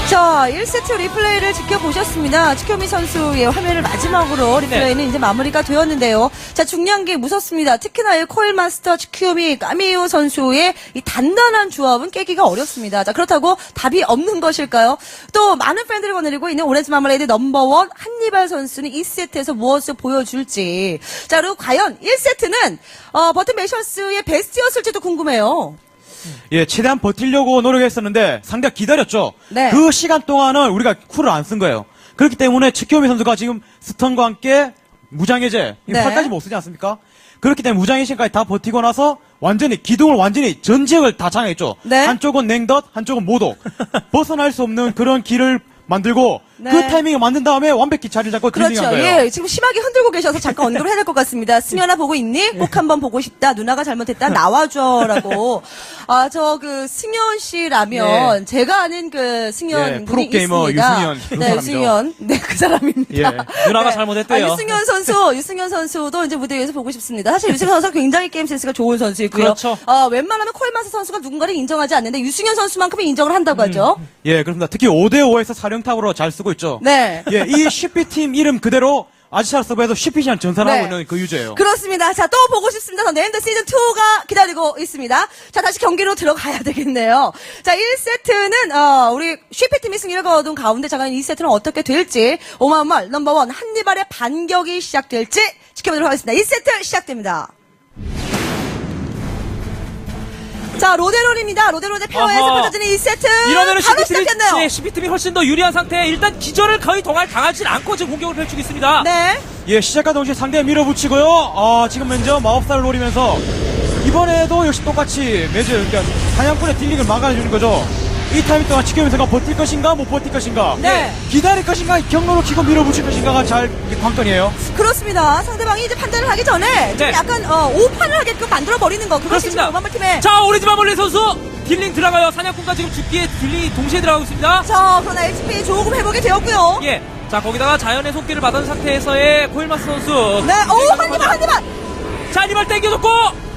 자, 1세트 리플레이를 지켜보셨습니다. 치켜미 선수의 화면을 마지막으로 리플레이는 이제 마무리가 되었는데요. 자, 중요한 게 무섭습니다. 특히나 이 코일마스터 치켜미 까미유 선수의 이 단단한 조합은 깨기가 어렵습니다. 자, 그렇다고 답이 없는 것일까요? 또 많은 팬들이 거느리고 있는 오렌지 마멀레이드 넘버원 한니발 선수는 2세트에서 무엇을 보여줄지. 자, 그리고 과연 1세트는 버튼 메셔스의 베스트였을지도 궁금해요. 예, 최대한 버틸려고 노력했었는데 상대가 기다렸죠. 네. 그 시간 동안은 우리가 쿨을 안 쓴 거예요. 그렇기 때문에 치키오미 선수가 지금 스턴과 함께 무장해제 네. 팔까지 못 쓰지 않습니까? 그렇기 때문에 무장해제까지 다 버티고 나서 완전히 기둥을 완전히 전 지역을 다 장악했죠. 네. 한쪽은 냉덧, 한쪽은 모독. 벗어날 수 없는 그런 길을 만들고 네. 그 타이밍에 만든 다음에 완벽히 자리를 잡고 그렇죠. 딜링한 거예요. 예, 지금 심하게 흔들고 계셔서 잠깐 언급을 해야 될 것 같습니다. 승현아 보고 있니? 꼭 한번 보고 싶다. 누나가 잘못했다. 나와줘라고. 아, 저 그 승현 씨라면 제가 아는 그 승현 예, 분이 프로게이머 있습니다. 유승현 그 네, 사람이죠. 유승현. 네, 그 사람입니다. 예. 누나가 잘못했대요. 유승현 선수도 이제 무대 위에서 보고 싶습니다. 사실 유승현 선수가 굉장히 게임 센스가 좋은 선수이고요. 그렇죠. 웬만하면 콜마스 선수가 누군가를 인정하지 않는데 유승현 선수만큼은 인정을 한다고 하죠. 예, 그렇습니다. 특히 5대5에서 사령탑으로 잘 쓰고 있죠. 네. 예, 이 CP팀 이름 그대로 아지샤 서버에서 CP시한 전산을 네. 하고 있는 그 유저예요. 그렇습니다. 자, 또 보고 싶습니다. 더 네임드 시즌2가 기다리고 있습니다. 자, 다시 경기로 들어가야 되겠네요. 자, 1세트는, 우리 슈피팀이 승리를 거둔 가운데, 자, 과연 2세트는 어떻게 될지, 오마말 넘버원 한니발의 반격이 시작될지 지켜보도록 하겠습니다. 1세트 시작됩니다. 자, 로데론입니다. 로데론의 페어에서 어허. 펼쳐지는 2세트. 이러면은 바로 시작됐네요. CP팀이 훨씬 더 유리한 상태에 일단 기절을 거의 당하진 않고 지금 공격을 펼치고 있습니다. 네. 예, 시작과 동시에 상대 밀어붙이고요. 지금 먼저 마법사를 노리면서 이번에도 역시 똑같이 매주 그러니까 사냥꾼의 딜링을 막아주는 거죠. 이 타이밍 동안 치켜면서가 버틸 것인가 못 버틸 것인가, 네. 기다릴 것인가, 경로로 치고 밀어붙일 것인가가 잘 관건이에요. 그렇습니다. 상대방이 이제 판단을 하기 전에 좀 네. 약간 오판을 하게끔 만들어버리는 거. 그것이 그렇습니다. 지금 오마말 팀의 자, 오렌지 마멀레 선수 딜링 들어가요. 사냥꾼과 지금 죽기에 딜링이 동시에 들어가고 있습니다. 자, 그러나 HP 조금 회복이 되었고요. 예. 자, 거기다가 자연의 속기를 받은 상태에서의 코일마스 선수. 네, 한니발! 자, 한니발 땡겨줬고.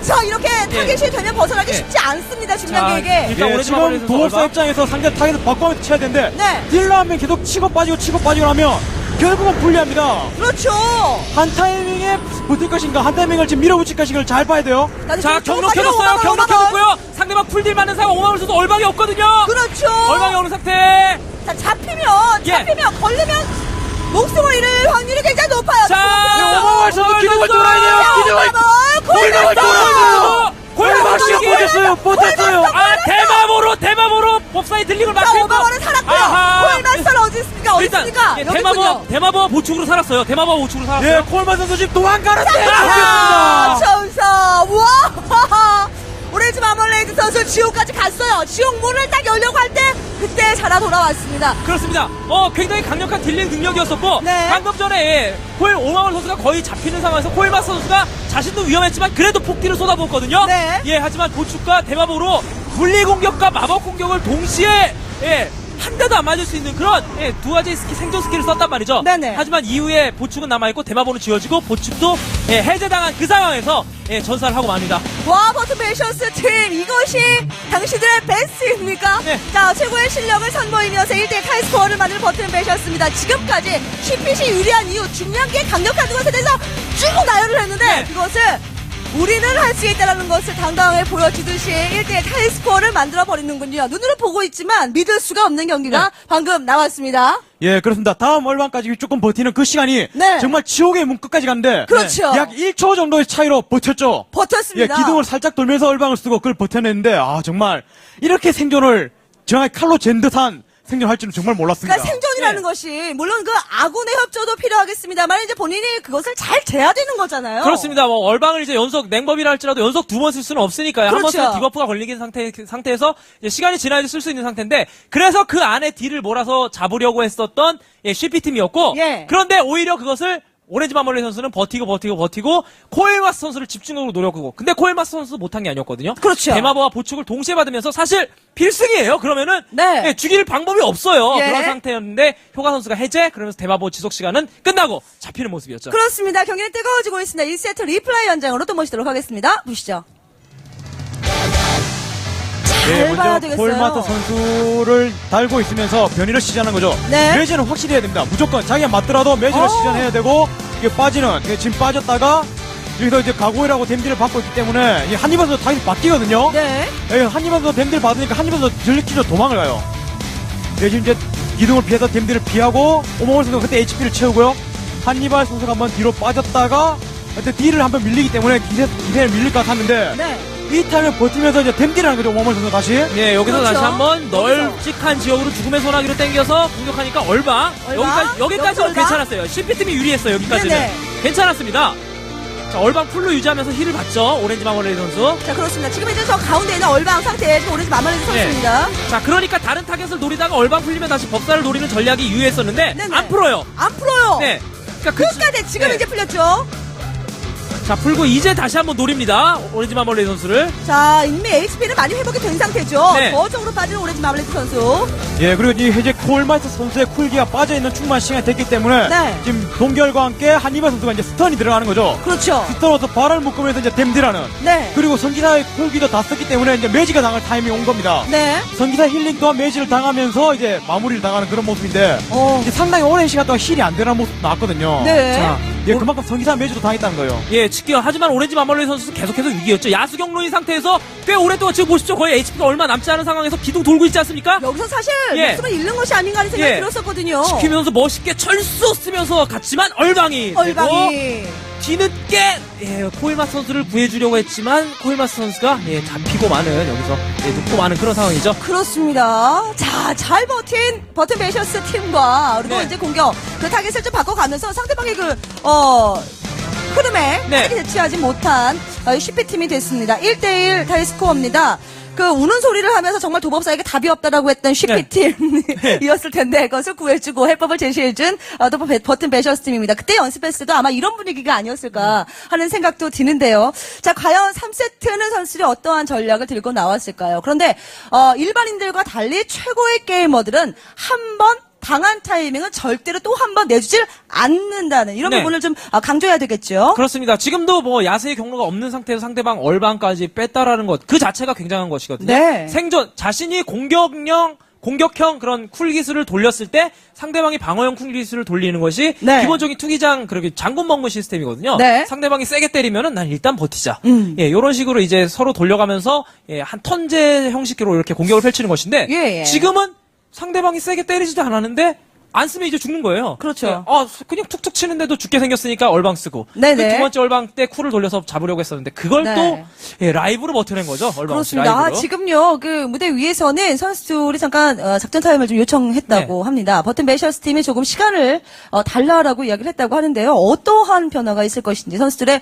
자, 이렇게 타겟이 되면 벗어나기 예. 쉽지 않습니다, 자, 중량계에게. 일단 예, 오렌지 마멀레 지금 선수 도업사 얼마? 입장에서 상대 타겟을 바꿔면서 쳐야 되는데 네. 딜러 하면 계속 치고 빠지고 하면 결국은 불리합니다. 그렇죠. 한 타이밍에 버틸 것인가, 한 타이밍을 지금 밀어붙일 것인가를 잘 봐야 돼요. 자, 경로 켜졌어요. 경로 켜졌고요. 상대방 풀딜 맞는 상황 오마물 선수 얼방이 없거든요. 그렇죠. 얼방이 없는 상태. 자, 잡히면, 걸리면, 목숨을 잃을 확률이 굉장히 높아요. 자, 오마물 선수 기둥을 돌아야 돼요. 골 돌아야 골마씨가 버텼어요. 대마보로 법사의 딜링을 자, 막히고. 오마월은 살았고요. 아하. 골마스터는 어디 있습니까? 어디 있습니까? 예, 여기 있군요. 대마보 보충으로 살았어요. 대마보 보충으로 살았어요. 예, 콜마 선수 지금 도망가는데 아, 잡혔습니다. 점사. 와! 오렌지 마멀레이드 선수 지옥까지 갔어요. 지옥 문을 딱 열려고 할 때 그때 살아 돌아왔습니다. 그렇습니다. 굉장히 강력한 딜링 능력이었었고 네. 방금 전에 오마월 선수가 거의 잡히는 상황에서 코일마스 선수가 자신도 위험했지만 그래도 폭딜을 쏟아부었거든요. 네. 예, 하지만 보축과 대마보로 물리 공격과 마법 공격을 동시에 한 대도 안 맞을 수 있는 그런 두 가지 생존 스킬을 썼단 말이죠. 네네. 하지만 이후에 보축은 남아있고 대마보는 지워지고 보축도 해제당한 그 상황에서 전사를 하고 맙니다. 와, 버튼 메이셔스 팀, 이것이 당신들의 베스트입니까? 네. 자, 최고의 실력을 선보이면서 1대1 타이스코어를 만드는 버튼 메이셔스입니다. 지금까지 CPC 유리한 이유, 중량계 강력한 것에 대해서 쭉 나열을 했는데, 네. 그것을 우리는 할 수 있다는 것을 당당하게 보여주듯이 1대1 타이스코어를 만들어버리는군요. 눈으로 보고 있지만 믿을 수가 없는 경기가 네. 방금 나왔습니다. 예, 그렇습니다. 다음 얼방까지 조금 버티는 그 시간이 네. 정말 지옥의 문 끝까지 갔는데 그렇죠. 약 1초 정도의 차이로 버텼죠. 예, 버텼습니다. 기둥을 살짝 돌면서 얼방을 쓰고 그걸 버텨냈는데 정말 이렇게 생존을 정말 칼로 잰 듯한 생존할 줄은 정말 몰랐습니다. 그러니까 생존이라는 것이 물론 그 아군의 협조도 필요하겠습니다만 이제 본인이 그것을 잘 재야 되는 거잖아요. 그렇습니다. 뭐 얼방을 이제 연속 냉법이라 할지라도 연속 2번 쓸 수는 없으니까요. 한 번 그렇죠. 쓰면 디버프가 걸리긴 상태에서 이제 시간이 지나야지 쓸 수 있는 상태인데 그래서 그 안에 딜을 몰아서 잡으려고 했었던 CP팀이었고 예. 그런데 오히려 그것을 오렌지 마멀리 선수는 버티고 코엘마스 선수를 집중적으로 노렸고 근데 코엘마스 선수 못한 게 아니었거든요. 그렇죠. 대마보와 보축을 동시에 받으면서 사실 필승이에요. 그러면은 네. 예, 죽일 방법이 없어요. 예. 그런 상태였는데 효과 선수가 해제 그러면서 대마보 지속 시간은 끝나고 잡히는 모습이었죠. 그렇습니다. 경기는 뜨거워지고 있습니다. 1세트 리플라이 현장으로 또 모시도록 하겠습니다. 보시죠. 잘 봐야 되겠어요. 콜마트 선수를 달고 있으면서 변이를 시전하는 거죠. 네. 매지는 확실히 해야 됩니다. 무조건 자기가 맞더라도 매지를 시전해야 되고 이게 빠지는 지금 빠졌다가 여기서 이제 가고이라고 댐딜을 받고 있기 때문에 이 한입 선수 당연히 바뀌거든요. 네. 한입 선수 댐딜 받으니까 한입 선수 들리키죠 도망을 가요. 지금 이제 기둥을 피해서 댐딜을 피하고 오몽월 선수가 그때 HP를 채우고요. 한니발 선수가 한번 뒤로 빠졌다가 그때 뒤를 한번 밀리기 때문에 기세를 밀릴 것 같았는데 네. 이 타임을 버티면서 이제 댐딜을 하는 거죠 오몽월 선수 다시. 예, 여기서 그렇죠. 다시 한번 널찍한 지역으로 죽음의 소나기로 당겨서 공격하니까 얼방. 여기까지는 여기서 얼방? 괜찮았어요. CP팀이 유리했어요. 여기까지는. 네네. 괜찮았습니다. 자, 얼방 풀로 유지하면서 힐을 받죠. 오렌지 마멀레이 선수. 자, 그렇습니다. 지금 이제 저 가운데 있는 얼방 상태에 지금 오렌지 마멀레드 선수입니다. 자, 그러니까 다른 타겟을 노리다가 얼방 풀리면 다시 법사를 노리는 전략이 유효했었는데 네네. 안 풀어요. 안 풀어요. 네. 그러니까 끝까지 지금 네. 이제 풀렸죠. 자, 풀고 이제 다시 한번 노립니다. 오렌지 마멀레이 선수를. 자, 이미 HP는 많이 회복이 된 상태죠. 네. 저쪽으로 빠진 오렌지 마멀레드 선수. 예, 그리고 이 이제 콜마이트 선수의 쿨기가 빠져있는 충분한 시간이 됐기 때문에 네. 지금 동결과 함께 한니발 선수가 이제 스턴이 들어가는 거죠. 그렇죠. 스턴으로서 발을 묶으면서 이제 댐딜하는. 네. 그리고 성기사의 쿨기도 다 썼기 때문에 이제 매지가 당할 타이밍이 온 겁니다. 네. 성기사 힐링 또한 매지를 당하면서 이제 마무리를 당하는 그런 모습인데 어. 이제 상당히 오랜 시간 동안 힐이 안 되는 모습 나왔거든요. 네. 자, 예, 그만큼 성기사 매지도 당했다는 거예요. 예, 하지만 오렌지 마멀레이 선수 계속해서 위기였죠. 야수 경로인 상태에서 꽤 오랫동안 지금 보십시오. 거의 HP가 얼마 남지 않은 상황에서 기둥 돌고 있지 않습니까? 여기서 사실 예. 목숨을 잃는 것이 아닌가 하는 생각이 예. 들었었거든요. 지키면서 멋있게 철수 쓰면서 갔지만 얼방이 얼방이. 되고 뒤늦게 예, 코일마스 선수를 구해주려고 했지만 코일마스 선수가 예, 잡히고 마는 여기서 예, 눕고 마는 그런 상황이죠. 그렇습니다. 자, 잘 버튼 베이셔스 팀과 그리고 네. 이제 공격 그 타겟을 좀 바꿔가면서 상대방의 흐름에 네. 타겟 대치하지 못한 CP팀이 됐습니다. 1대1 타이 스코어입니다. 그 우는 소리를 하면서 정말 도법사에게 답이 없다라고 했던 CP팀이었을 텐데 그것을 구해주고 해법을 제시해준 또 버튼 베이셔스 팀입니다. 그때 연습했을 때도 아마 이런 분위기가 아니었을까 하는 생각도 드는데요. 자, 과연 3세트는 선수들이 어떠한 전략을 들고 나왔을까요? 그런데 일반인들과 달리 최고의 게이머들은 한 번 당한 타이밍은 절대로 또 한 번 내주질 않는다는 이런 네. 부분을 좀 강조해야 되겠죠. 그렇습니다. 지금도 뭐 야세의 경로가 없는 상태에서 상대방 얼방까지 뺐다라는 것 그 자체가 굉장한 것이거든요. 네. 생존 자신이 공격형 그런 쿨 기술을 돌렸을 때 상대방이 방어형 쿨 기술을 돌리는 것이 네. 기본적인 투기장 그렇게 장군 먹는 시스템이거든요. 네. 상대방이 세게 때리면은 난 일단 버티자. 음. 예, 이런 식으로 이제 서로 돌려가면서 예, 한 턴제 형식으로 이렇게 공격을 펼치는 것인데 예, 예. 지금은 상대방이 세게 때리지도 않았는데 안 쓰면 이제 죽는 거예요. 그렇죠. 예, 그냥 툭툭 치는데도 죽게 생겼으니까 얼방 쓰고. 네네. 그 두 번째 얼방 때 쿨을 돌려서 잡으려고 했었는데 그걸 네. 또 예, 라이브로 버텨낸 거죠. 얼방 없이 그렇습니다. 라이브로. 지금요, 그 무대 위에서는 선수들이 잠깐 작전 타임을 좀 요청했다고 네. 합니다. 버튼 메셔스 팀이 조금 시간을 달라라고 이야기를 했다고 하는데요. 어떠한 변화가 있을 것인지 선수들의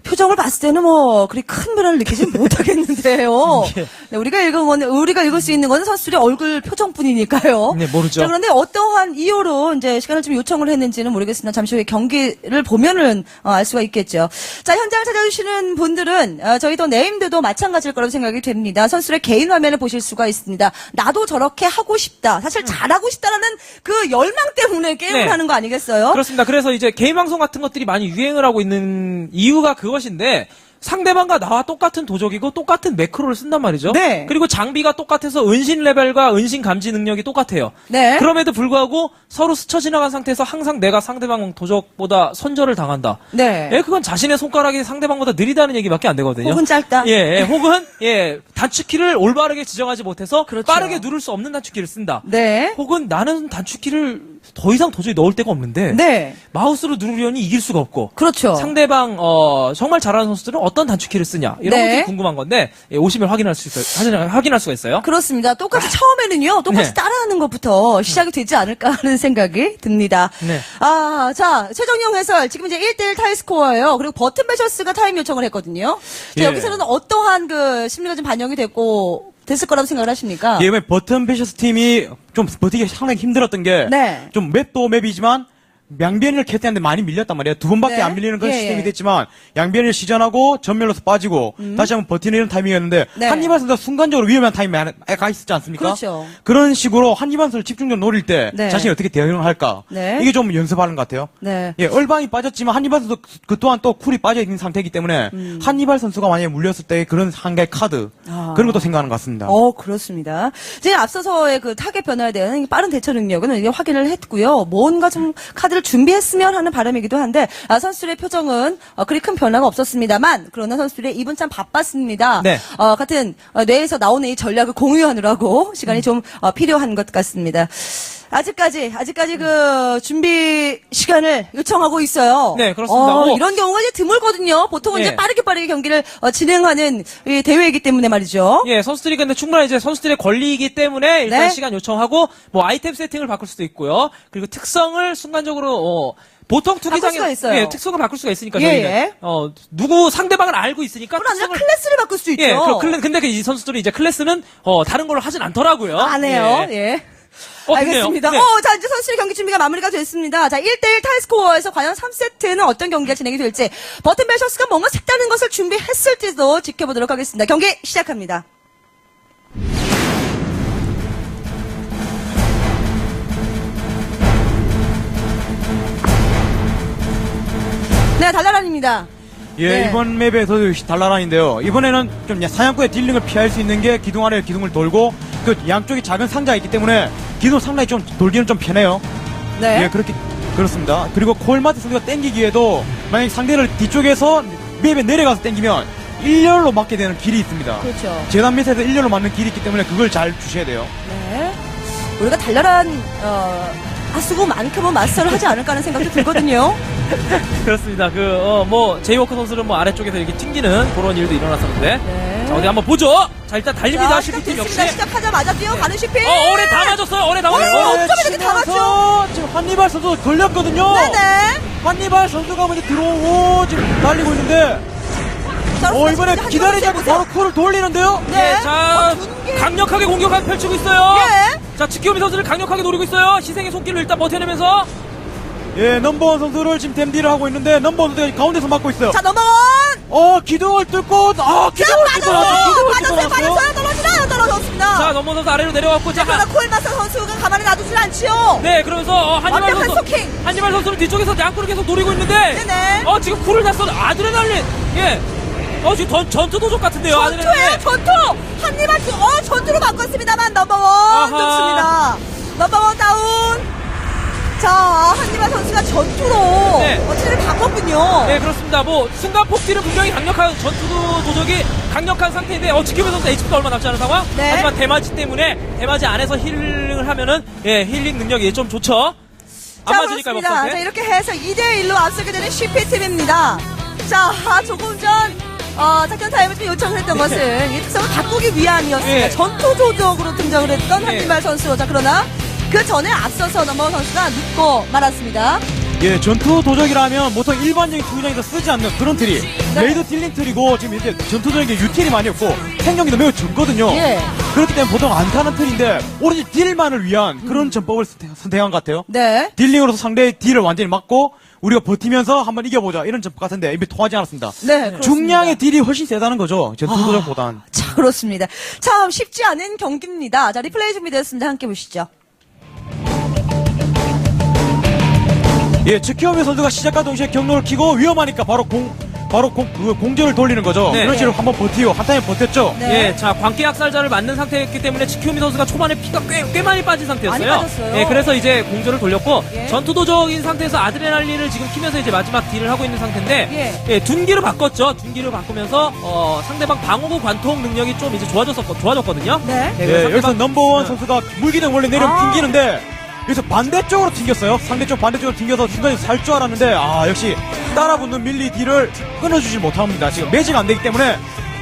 표정을 봤을 때는 그리 큰 변화를 느끼지 못하겠는데요. 예. 네, 우리가 읽을 수 있는 건 선수들의 얼굴 표정뿐이니까요. 네, 모르죠. 자, 그런데 어떠한 이유로 이제 시간을 좀 요청을 했는지는 모르겠으나 잠시 후에 경기를 보면은 알 수가 있겠죠. 자, 현장을 찾아주시는 분들은 저희도 네임드도 마찬가지일 거라고 생각이 됩니다. 선수들의 개인 화면을 보실 수가 있습니다. 나도 저렇게 하고 싶다. 사실 잘하고 싶다라는 그 열망 때문에 게임을 네. 하는 거 아니겠어요? 그렇습니다. 그래서 이제 개인 방송 같은 것들이 많이 유행을 하고 있는 이유가 그것인데 상대방과 나와 똑같은 도적이고 똑같은 매크로를 쓴단 말이죠. 네. 그리고 장비가 똑같아서 은신 레벨과 은신 감지 능력이 똑같아요. 네. 그럼에도 불구하고 서로 스쳐 지나간 상태에서 항상 내가 상대방 도적보다 선절을 당한다. 네. 예, 그건 자신의 손가락이 상대방보다 느리다는 얘기밖에 안 되거든요. 혹은 짧다. 예, 혹은 단축키를 올바르게 지정하지 못해서 그렇죠. 빠르게 누를 수 없는 단축키를 쓴다. 네. 혹은 나는 단축키를 더 이상 도저히 넣을 데가 없는데 네. 마우스로 누르려니 이길 수가 없고 그렇죠. 상대방 정말 잘하는 선수들은 어떤 단축키를 쓰냐 이런 네. 것들이 궁금한 건데 오시면 확인할 수가 있어요. 그렇습니다. 똑같이 처음에는요, 똑같이 네. 따라하는 것부터 시작이 되지 않을까 하는 생각이 듭니다. 네. 자, 최정용 해설. 지금 이제 1대1 타이스코어예요. 그리고 버튼 매셔스가 타임 요청을 했거든요. 자, 예. 여기서는 어떠한 그 심리가 좀 반영이 됐을 거라고 생각을 하십니까? 예, 이번에 버튼 패셔스 팀이 좀 버티기 상당히 힘들었던 게, 네. 좀 맵도 맵이지만, 양변이를 캐스했는데 많이 밀렸단 말이에요. 두 번밖에 네. 안 밀리는 그런 예, 시스템이 예. 됐지만, 양변이를 시전하고, 전멸로서 빠지고, 다시 한번 버티는 이런 타이밍이었는데, 네. 한이반 선수가 순간적으로 위험한 타이밍에 가 있었지 않습니까? 그렇죠. 그런 식으로 한이반 선수를 집중적으로 노릴 때, 네. 자신이 어떻게 대응을 할까? 네. 이게 좀 연습하는 것 같아요. 네. 예, 얼방이 빠졌지만 한이발 선수 그 또한 또 쿨이 빠져 있는 상태이기 때문에 한이발 선수가 만약에 물렸을 때 그런 한 개의 카드 그런 것도 생각하는 것 같습니다. 그렇습니다. 이제 앞서서의 그 타겟 변화에 대한 빠른 대처 능력은 이제 확인을 했고요. 뭔가 좀 카드를 준비했으면 하는 바람이기도 한데, 선수들의 표정은 그리 큰 변화가 없었습니다만, 그러나 선수들의 입은 참 바빴습니다. 네. 같은 뇌에서 나오는 이 전략을 공유하느라고 시간이 좀 필요한 것 같습니다. 아직까지 그 준비 시간을 요청하고 있어요. 네, 그렇습니다. 이런 경우가 이제 드물거든요. 보통은 예. 이제 빠르게 경기를 진행하는 이 대회이기 때문에 말이죠. 예, 선수들이 근데 충분히 이제 선수들의 권리이기 때문에 일단 네. 시간 요청하고 뭐 아이템 세팅을 바꿀 수도 있고요. 그리고 특성을 순간적으로 보통 바꿀 수가 투기장에 있어요. 특성을 바꿀 수가 있으니까 예, 저희는 예. 누구 상대방을 알고 있으니까 그건 아니라 특성을 클래스를 바꿀 수 있죠. 예, 근데 이 선수들이 이제 클래스는 다른 걸로 하진 않더라고요. 안 해요. 예. 됐네요. 알겠습니다. 네. 자, 이제 선수의 경기 준비가 마무리가 됐습니다. 자, 1대1 타이스코어에서 과연 3세트는 어떤 경기가 진행이 될지, 버튼 매셔스가 뭔가 색다른 것을 준비했을지도 지켜보도록 하겠습니다. 경기 시작합니다. 네, 달라란입니다. 예, 네. 이번 맵에서도 달라란인데요. 이번에는 좀 사냥꾼의 딜링을 피할 수 있는 게 기둥 아래 기둥을 돌고 그 양쪽에 작은 상자가 있기 때문에 기둥 상당히 좀 돌기는 좀 편해요. 네. 예, 그렇습니다. 그리고 콜마트 선수가 땡기기에도 만약 상대를 뒤쪽에서 맵에 내려가서 땡기면 일렬로 맞게 되는 길이 있습니다. 그렇죠. 재단 밑에서 일렬로 맞는 길이 있기 때문에 그걸 잘 주셔야 돼요. 네. 우리가 달라란, 하수구만큼은 마스터를 하지 않을까 하는 생각도 들거든요. 그렇습니다. 제이워커 선수는 뭐 아래쪽에서 이렇게 튕기는 그런 일도 일어났었는데. 네. 자, 어디 한번 보죠. 자, 일단 달립니다. 자, 슈피팀 역시. 시작됐습니다. 시작하자마자 뛰어가는 슈피. 올해 다 맞았어요. 올해 다 맞았어요. 어쩜 이렇게 다 치면서 지금 한니발 선수 걸렸거든요. 네네. 한니발 선수가 먼저 들어오고 지금 달리고 있는데 자, 이번에 한 기다리지 번씩 않고 해보세요. 바로 쿨을 돌리는데요. 네. 예, 자, 둔기. 강력하게 공격을 펼치고 있어요. 예. 자, 지키오미 선수를 강력하게 노리고 있어요. 희생의 손길로 일단 버텨내면서. 예, 넘버원 선수를 지금 댐디를 하고 있는데 넘버원 선수가 가운데서 막고 있어요. 자, 넘버원. 기둥을 뚫고 기둥을 뚫고 빠졌어요. 떨어졌습니다. 자, 넘버 선수 아래로 내려왔고, 자, 그러나 코일마스 선수가 가만히 놔두질 않지요. 네, 그러면서 한니발 완벽한 선수, 소킹. 한니발 선수는 뒤쪽에서 양구를 계속 노리고 있는데, 네네. 지금 쿨을 다 써, 아드레날린, 예, 지금 전투 도적 같은데요, 전투예요, 아드레날린. 전투. 한입만 전투로 바꿨습니다만 넘버원 아하. 좋습니다. 넘버원 다운. 자, 한니발 선수가 전투로 네. 어치를 바꿨군요. 네, 그렇습니다. 순간 폭딜은 분명히 강력한 전투 도적이 강력한 상태인데, 지키오미 선수 HP가 얼마 남지 않은 상황? 네. 하지만 대마지 때문에, 대마지 안에서 힐링을 하면은, 힐링 능력이 좀 좋죠. 안 자, 맞으니까 그렇습니다. 먹선데. 자, 이렇게 해서 2대1로 앞서게 되는 CP팀입니다. 자, 조금 전 작전 타임을 좀 요청했던 것은 이 특성을 바꾸기 위함이었습니다. 예. 전투 조적으로 등장을 했던 예. 한니발 선수. 자, 그러나 그 전에 앞서서 넘버원 선수가 눕고 말았습니다. 예, 전투 도적이라면 보통 일반적인 투구장에서 쓰지 않는 그런 틀이 네. 레이더 딜링 틀이고 지금 이제 전투 도적이 유틸이 많이 없고 생존기도 매우 적거든요. 예. 그렇기 때문에 보통 안 타는 틀인데 오로지 딜만을 위한 그런 전법을 선택한 것 같아요. 네. 딜링으로서 상대의 딜을 완전히 막고 우리가 버티면서 한번 이겨보자 이런 전법 같은데 이미 통하지 않았습니다. 네, 그렇습니다. 중량의 딜이 훨씬 세다는 거죠. 전투 도적보단. 자, 그렇습니다. 참 쉽지 않은 경기입니다. 자, 리플레이 준비되었습니다. 함께 보시죠. 예, 츠키오미 선수가 시작과 동시에 경로를 키고 위험하니까 바로 공전을 돌리는 거죠. 네. 이런 식으로 한번 버티고 한 타임 버텼죠. 네. 예, 자, 광기 학살자를 맞는 상태였기 때문에 지키오미 선수가 초반에 피가 꽤 많이 빠진 상태였어요. 많이 빠졌어요. 예, 그래서 이제 공전을 돌렸고, 예. 전투도적인 상태에서 아드레날린을 지금 키면서 이제 마지막 딜을 하고 있는 상태인데, 예. 둔기를 바꿨죠. 둔기를 바꾸면서, 상대방 방어구 관통 능력이 좀 이제 좋아졌거든요. 네. 예, 예, 그래서 여기서 상대방- 넘버원 선수가 물기둥 원래 내려면 아. 튕기는데 여기서 반대쪽으로 튕겼어요. 상대쪽 반대쪽으로 튕겨서 순간에 살 줄 알았는데 역시 따라붙는 밀리 딜을 끊어주지 못합니다. 지금 매지가 안 되기 때문에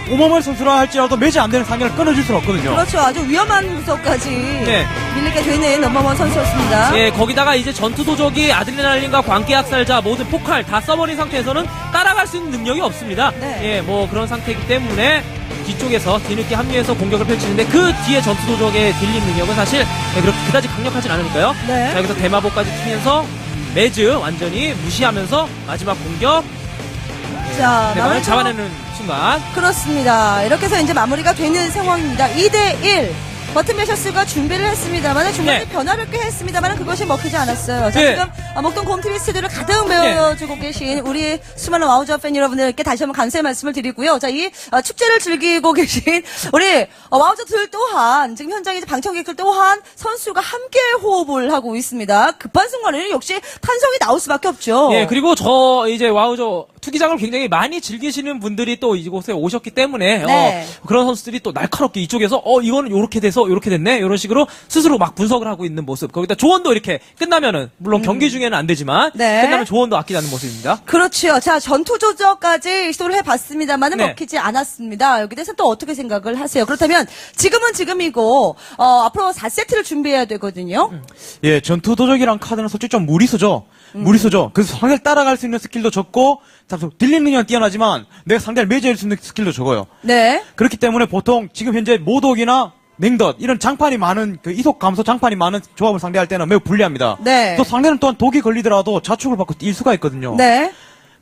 오마말 선수라 할지라도 매지 안 되는 상대를 끊어줄 수는 없거든요. 그렇죠. 아주 위험한 구석까지 네. 밀리게 되는 넘버원 선수였습니다. 예, 거기다가 이제 전투 도적이 아드레날린과 광기학살자 모든 포칼 다 써버린 상태에서는 따라갈 수 있는 능력이 없습니다. 네. 예, 뭐 그런 상태이기 때문에 뒤쪽에서 뒤늦게 합류해서 공격을 펼치는데 그 뒤에 전투 도적의 딜링 능력은 사실 그렇게 그다지 강력하진 않으니까요. 네. 자, 여기서 대마보까지 튀면서 매즈 완전히 무시하면서 마지막 공격 자, 대방을 마무리도- 잡아내는 순간. 그렇습니다. 이렇게 해서 이제 마무리가 되는 상황입니다. 2대1. 버튼 매셔스가 준비를 했습니다만 중간에 네. 변화롭게 했습니다만 그것이 먹히지 않았어요. 자, 네. 지금 목동 곰트리스트를 가득 메워주고 계신 우리 수많은 와우저 팬 여러분들께 다시 한번 감사의 말씀을 드리고요. 자, 이 축제를 즐기고 계신 우리 와우저들 또한 지금 현장에 방청객들 또한 선수가 함께 호흡을 하고 있습니다. 급한 순간에는 역시 탄성이 나올 수밖에 없죠. 예, 그리고 저 이제 와우저 투기장을 굉장히 많이 즐기시는 분들이 또 이곳에 오셨기 때문에 네. 그런 선수들이 또 날카롭게 이쪽에서 이거는 요렇게 돼서 요렇게 됐네 이런 식으로 스스로 막 분석을 하고 있는 모습. 거기다 조언도 이렇게 끝나면은 물론 경기 중에는 안 되지만 네. 끝나면 조언도 아끼지 않는 모습입니다. 그렇죠. 자, 전투 조정까지 시도를 해봤습니다만은 네. 먹히지 않았습니다. 여기 대해서 또 어떻게 생각을 하세요? 그렇다면 지금은 지금이고 앞으로 4세트를 준비해야 되거든요. 예, 전투 도적이랑 카드는 솔직히 좀 무리수죠. 무리수죠. 그래서 상대를 따라갈 수 있는 스킬도 적고, 딜링 능력은 뛰어나지만 내가 상대를 매제할 수 있는 스킬도 적어요. 네. 그렇기 때문에 보통 지금 현재 모독이나 냉덧 이런 장판이 많은 그 이속 감소 장판이 많은 조합을 상대할 때는 매우 불리합니다. 네. 또 상대는 또한 독이 걸리더라도 자축을 받고 뛸 수가 있거든요. 네.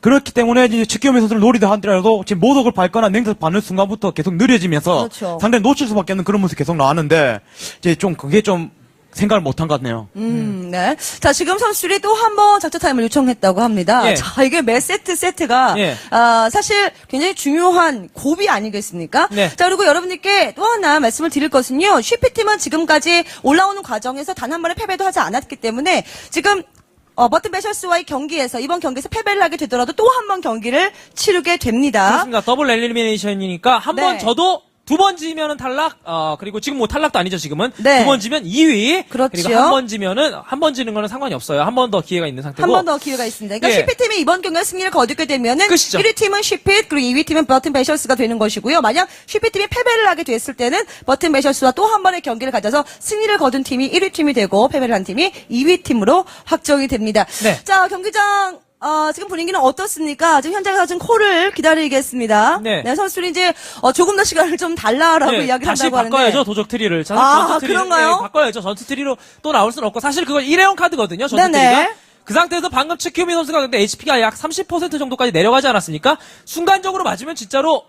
그렇기 때문에 이제 직기오미 선수를 노리다 하더라도 지금 모독을 밟거나 냉덧 받는 순간부터 계속 느려지면서 그렇죠. 상대를 놓칠 수밖에 없는 그런 모습이 계속 나왔는데 이제 좀 그게 좀 생각을 못한 것 같네요. 네. 자, 지금 선수들이 또 한 번 작전 타임을 요청했다고 합니다. 예. 자, 이게 매 세트가 예. 사실 굉장히 중요한 고비 아니겠습니까? 네. 자, 그리고 여러분들께 또 하나 말씀을 드릴 것은요. 쉬피팀은 지금까지 올라오는 과정에서 단 한 번의 패배도 하지 않았기 때문에 지금 버튼 매셔스와의 경기에서 이번 경기에서 패배를 하게 되더라도 또 한 번 경기를 치르게 됩니다. 그렇습니다. 더블 엘리미네이션이니까 한 번 네. 져도 두 번 지면은 탈락, 그리고 지금 뭐 탈락도 아니죠, 지금은. 네. 두 번 지면 2위. 그렇죠. 그리고 한 번 지면은, 한 번 지는 거는 상관이 없어요. 한 번 더 기회가 있는 상태고. 한 번 더 기회가 있습니다. 그러니까 예. 쉬피팀이 이번 경기에 승리를 거두게 되면은 끝이죠. 1위 팀은 쉬핏 그리고 2위 팀은 버튼 매셔스가 되는 것이고요. 만약 쉬피팀이 패배를 하게 됐을 때는 버튼 매셔스와 또 한 번의 경기를 가져서 승리를 거둔 팀이 1위 팀이 되고 패배를 한 팀이 2위 팀으로 확정이 됩니다. 네. 자, 경기장 지금 분위기는 어떻습니까? 지금 현장에서 지금 콜을 기다리겠습니다. 네. 선수들이 이제 조금 더 시간을 좀 달라라고 네, 이야기를 다시 한다고 하는데. 바꿔야죠, 도적 트리를. 자, 아, 전투 트리를, 그런가요? 네, 바꿔야죠. 전투 트리로 또 나올 수는 없고. 사실 그거 일회용 카드거든요, 전투 네네. 트리가. 그 상태에서 방금 치큐미 선수가 근데 HP가 약 30% 정도까지 내려가지 않았습니까? 순간적으로 맞으면 진짜로,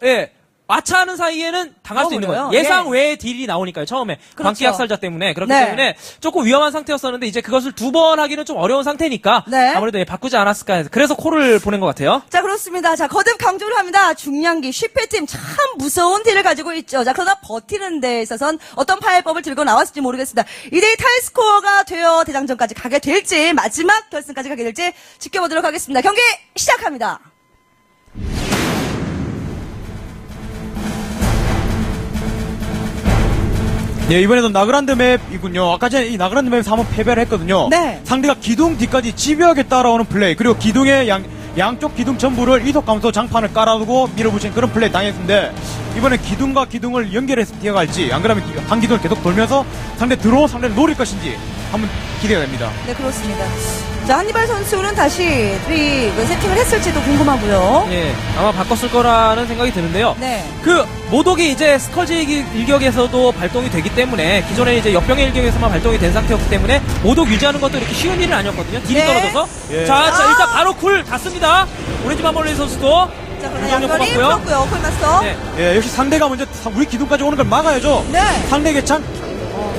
마차하는 사이에는 당할 수 있는 거예요. 어려워요. 예상 예. 외의 딜이 나오니까요, 처음에. 그렇죠. 광기학살자 때문에. 그렇기 네. 때문에 조금 위험한 상태였었는데, 이제 그것을 두 번 하기는 좀 어려운 상태니까. 네. 아무래도 바꾸지 않았을까 해서. 그래서 콜을 보낸 것 같아요. 자, 그렇습니다. 자, 거듭 강조를 합니다. 중량기 쉬피팀 참 무서운 딜을 가지고 있죠. 자, 그러나 버티는 데 있어서는 어떤 파해법을 들고 나왔을지 모르겠습니다. 2대2 타이스코어가 되어 대장전까지 가게 될지, 마지막 결승까지 가게 될지 지켜보도록 하겠습니다. 경기 시작합니다. 예, 이번에도 나그란드 맵이군요. 아까 전에 이 나그란드 맵에서 한번 패배를 했거든요. 네. 상대가 기둥 뒤까지 집요하게 따라오는 플레이, 그리고 기둥의 양쪽 기둥 전부를 이속 감소 장판을 깔아두고 밀어붙이는 그런 플레이 당했는데, 이번에 기둥과 기둥을 연결해서 뛰어갈지, 안 그러면 한 기둥을 계속 돌면서 상대를 노릴 것인지 한번 기대가 됩니다. 네, 그렇습니다. 자, 한니발 선수는 다시 세팅을 했을지도 궁금하고요. 예, 아마 바꿨을 거라는 생각이 드는데요. 네. 그 모독이 이제 스컬지 일격에서도 발동이 되기 때문에 기존에 이제 역병의 일격에서만 발동이 된 상태였기 때문에 모독 유지하는 것도 이렇게 쉬운 일은 아니었거든요. 딜이 네. 떨어져서. 예. 자, 일단 바로 쿨 닿습니다. 오렌지 마멀리 선수도. 자, 그러나 유정력 양거리 뽑았고요. 풀었고요. 콜마스터. 네. 예, 역시 상대가 먼저 우리 기둥까지 오는 걸 막아야죠. 네. 상대에게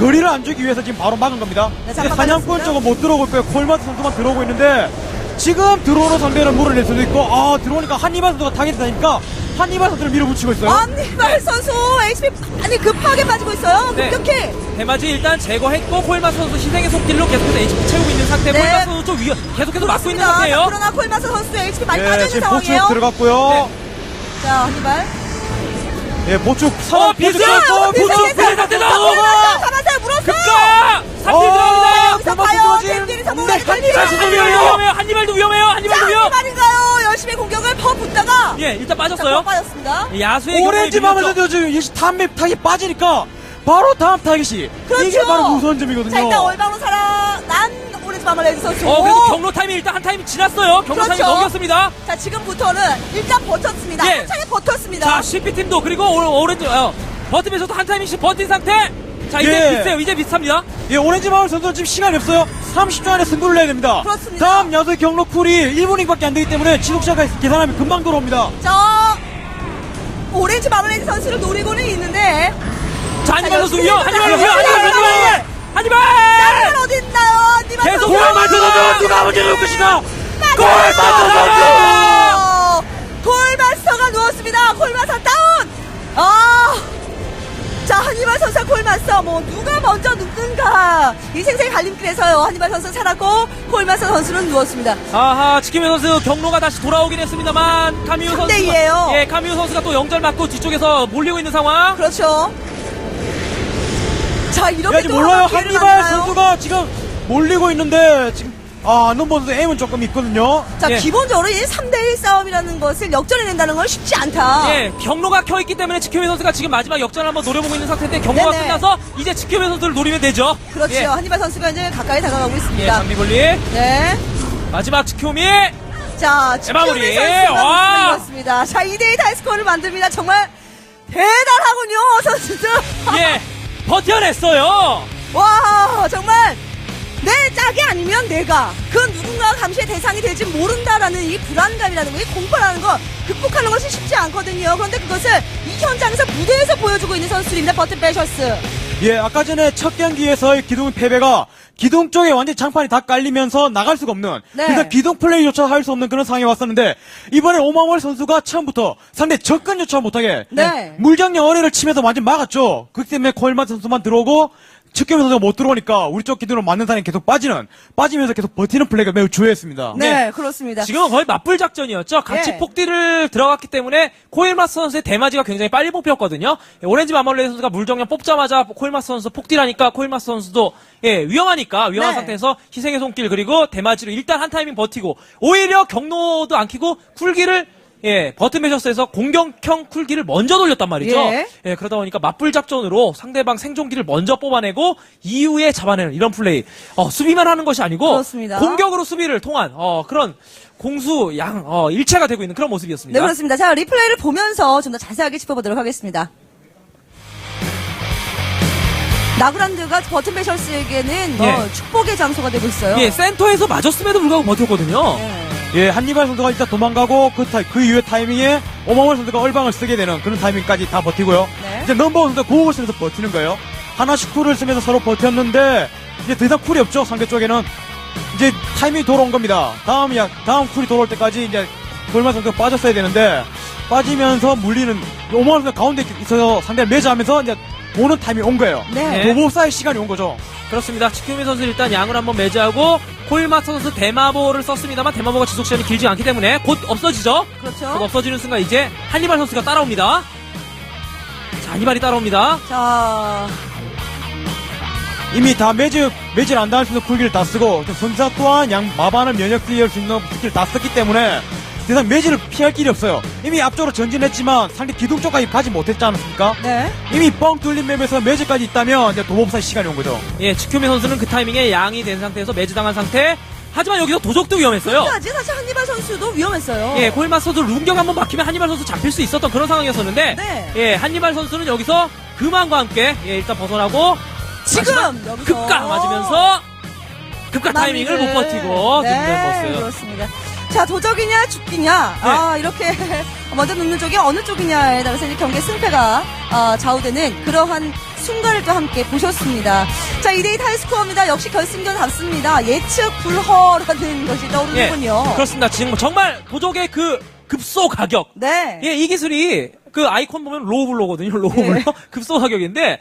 거리를 안 주기 위해서 지금 바로 막은 겁니다. 네, 이제 잠깐 사냥꾼 빠졌습니다. 쪽은 못 들어오고 있고요. 콜마트 선수만 들어오고 있는데, 지금 들어오는 상대는 물어낼 수도 있고, 들어오니까 한니발 선수가 타겟이 되니까 한니발 선수를 밀어붙이고 있어요. 한니발 선수 HP 많이 급하게 빠지고 있어요. 네. 급격히. 대마지 일단 제거했고 콜마스 선수 희생의 속딜로 계속해서 HP 채우고 있는 상태. 네. 콜마스 선수 좀 계속해서 막고 있는 자, 상태예요. 그러나 콜마스 선수 HP 많이 예, 빠져있는 지금 보충 상황이에요. 들어갔고요. 자, 한니발. 예, 보충 상황 비스! 보충 비스! 보충 비스! 비스! 비스! 잡았어요. 물었어요. 급가! 3딜 들어갑니다. 여기서 과연 댐딜이 성공하게 자, 됩니다. 지금 위험해요. 한니발도 위험해요. 한니발도 위험. 한니발인가요? 열심히 공격을 퍼붓다가 예, 일단 자, 빠졌어요. 빠졌습니다. 야수의 오렌지 경우에 마을 선수 지금 역시 다음 맵 타겟 빠지니까 바로 다음 타겟이 그렇죠. 이게 바로 무서운 점이거든요. 자, 일단 얼방으로 살아난 오렌지 마멀레드 선수. 그래도 경로 타임이 일단 한 타임이 지났어요. 경로 타임이 그렇죠. 넘겼습니다. 자, 지금부터는 일단 버텼습니다. 예. 한차례 버텼습니다. 자, CP팀도 그리고 오렌지 버티면서도 한 타임씩 버틴 상태. 자, 이제 예. 비슷해요. 이제 비슷합니다. 예, 오렌지 마을 선수는 지금 시간이 없어요. 30초 안에 승부를 내야 됩니다. 그렇습니다. 다음 야수의 경로 쿨이 1분인밖에 안 되기 때문에 지속시간 계산하면 금방 돌아옵니다. 자, 오렌지 마멀레드 선수를 노리고는 있는데 자, 한니발 선수 열심히 위험. 한니발 선수 위험. 한니발 선수 위험. 한니발! 짱은 어디 있나요? 니마 계속 선수. 골마트 선수! 누가 먼저 놓을 것이다. 골마스터가 누웠습니다. 골마스터 다운. 자, 한니발 선수와 골마스터 뭐 누가 먼저 눕는가 이 생생 갈림길에서요. 한니발 선수 살았고 골마스터 선수는 누웠습니다. 아하, 지키면 선수 경로가 다시 돌아오긴 했습니다만 카미우 선수 3대 2예요. 예, 카미우 선수가 또 영절 맞고 뒤쪽에서 몰리고 있는 상황. 그렇죠. 자, 이렇게 아직 또 몰라요. 한번 기회를 한니발 만들어요. 선수가 지금 몰리고 있는데 지금 눈 선수 에임은 조금 있거든요. 자, 예. 기본적으로 이 3대1 싸움이라는 것을 역전해낸다는 건 쉽지 않다. 예, 경로가 켜있기 때문에 지키면 선수가 지금 마지막 역전을 한번 노려보고 있는 상태인데 경로가 네네. 끝나서 이제 지키면 선수를 노리면 되죠. 그렇죠. 예, 한니발 선수가 이제 가까이 다가가고 예, 있습니다. 장미볼리 네. 마지막 지키오미. 자, 마무리. 지키오미 선수가 와. 맞습니다. 자, 2대2 타이스코어를 만듭니다. 정말 대단하군요, 선수들. 예, 버텨냈어요. 와, 정말 내 짝이 아니면 내가 그 누군가 감시의 대상이 될지 모른다라는 이 불안감이라는 거, 이 공포라는 거 극복하는 것이 쉽지 않거든요. 그런데 그것을 이 현장에서 무대에서 보여주고 있는 선수입니다. 버튼 배셔스. 예, 아까 전에 첫 경기에서의 기둥 패배가 기둥 쪽에 완전 장판이 다 깔리면서 나갈 수가 없는 네. 그래서 기둥 플레이조차 할 수 없는 그런 상황이 왔었는데 이번에 오마월 선수가 처음부터 상대 접근조차 못하게 네. 물정령 어뢰를 치면서 완전 막았죠. 그렇기 때문에 콜마 선수만 들어오고 측경 선수가 못 들어오니까 우리 쪽 기둥으로 맞는 사람이 계속 빠지면서 계속 버티는 플레이가 매우 주요했습니다. 네, 그렇습니다. 지금은 거의 맞불 작전이었죠. 같이 예. 폭딜을 들어갔기 때문에 코일마스 선수의 대마지가 굉장히 빨리 뽑혔거든요. 예, 오렌지 마멀레 선수가 물정령 뽑자마자 코일마스 선수 폭딜하니까 코일마스 선수도 위험한 네. 상태에서 희생의 손길 그리고 대마지로 일단 한 타이밍 버티고 오히려 경로도 안 키고 쿨기를 버튼 매셔스에서 공격형 쿨기를 먼저 돌렸단 말이죠. 예. 그러다 보니까 맞불 작전으로 상대방 생존기를 먼저 뽑아내고 이후에 잡아내는 이런 플레이. 수비만 하는 것이 아니고 그렇습니다. 공격으로 수비를 통한 그런 공수 일체가 되고 있는 그런 모습이었습니다. 네, 그렇습니다. 자, 리플레이를 보면서 좀 더 자세하게 짚어보도록 하겠습니다. 나그란드가 버튼 배셔스에게는 예. 축복의 장소가 되고 있어요. 예, 센터에서 맞았음에도 불구하고 버텼거든요. 예, 한니발 선수가 일단 도망가고 그 이후의 타이밍에 오마월 선수가 얼방을 쓰게 되는 그런 타이밍까지 다 버티고요. 네. 이제 넘버원 선수가 고급을 쓰면서 버티는 거예요. 하나씩 쿨을 쓰면서 서로 버텼는데 이제 더 이상 쿨이 없죠. 상대 쪽에는 이제 타이밍이 돌아온 겁니다. 다음 쿨이 돌아올 때까지 이제 골마 선수가 빠졌어야 되는데 빠지면서 물리는 오마월 선수가 가운데 있어서 상대를 매주하면서 이제 보는 타이밍이 온 거예요. 네. 도보사의 시간이 온 거죠. 그렇습니다. 치큐미 선수 일단 양을 한번 매주하고 코일마스 선수 대마보를 썼습니다만 대마보가 지속 시간이 길지 않기 때문에 곧 없어지죠. 그렇죠. 곧 없어지는 순간 이제 한니발 선수가 따라옵니다. 자, 한니발이 따라옵니다. 자, 이미 다 매질 안 당할 수 있는 쿨기를 다 쓰고 선사 또한 양 마반을 면역 클리어할 수 있는 스킬을 다 썼기 때문에 더 이상 매질을 피할 길이 없어요. 이미 앞쪽으로 전진했지만 상대 기둥 쪽까지 가지 못했지 않았습니까? 네. 이미 뻥 뚫린 맵에서 매질까지 있다면 이제 도법사의 시간이 온 거죠. 예, 치큐미 선수는 그 타이밍에 양이 된 상태에서 매주당한 상태. 하지만 여기서 도적도 위험했어요. 사실 한니발 선수도 위험했어요. 예, 코일마스 선수 룬경 한번 막히면 한니발 선수 잡힐 수 있었던 그런 상황이었었는데 네. 예, 한니발 선수는 여기서 그만과 함께 일단 벗어나고 지금 하지만 여기서 급가 맞으면서 급가 타이밍을 못 버티고 네, 눕는 모습. 그렇습니다. 자, 도적이냐 죽기냐 이렇게 먼저 눕는 쪽이 어느 쪽이냐에 따라서 이제 경기의 승패가 좌우되는 그러한 순간을 또 함께 보셨습니다. 자, 2대2 타이스코어입니다. 역시 결승전답습니다. 예측 불허라는 것이 떠오르는군요. 그렇습니다. 지금 정말 도적의 그 급소 가격. 네. 예, 이 기술이 그 아이콘 보면 로우블로거든요. 로우블로. 급소 가격인데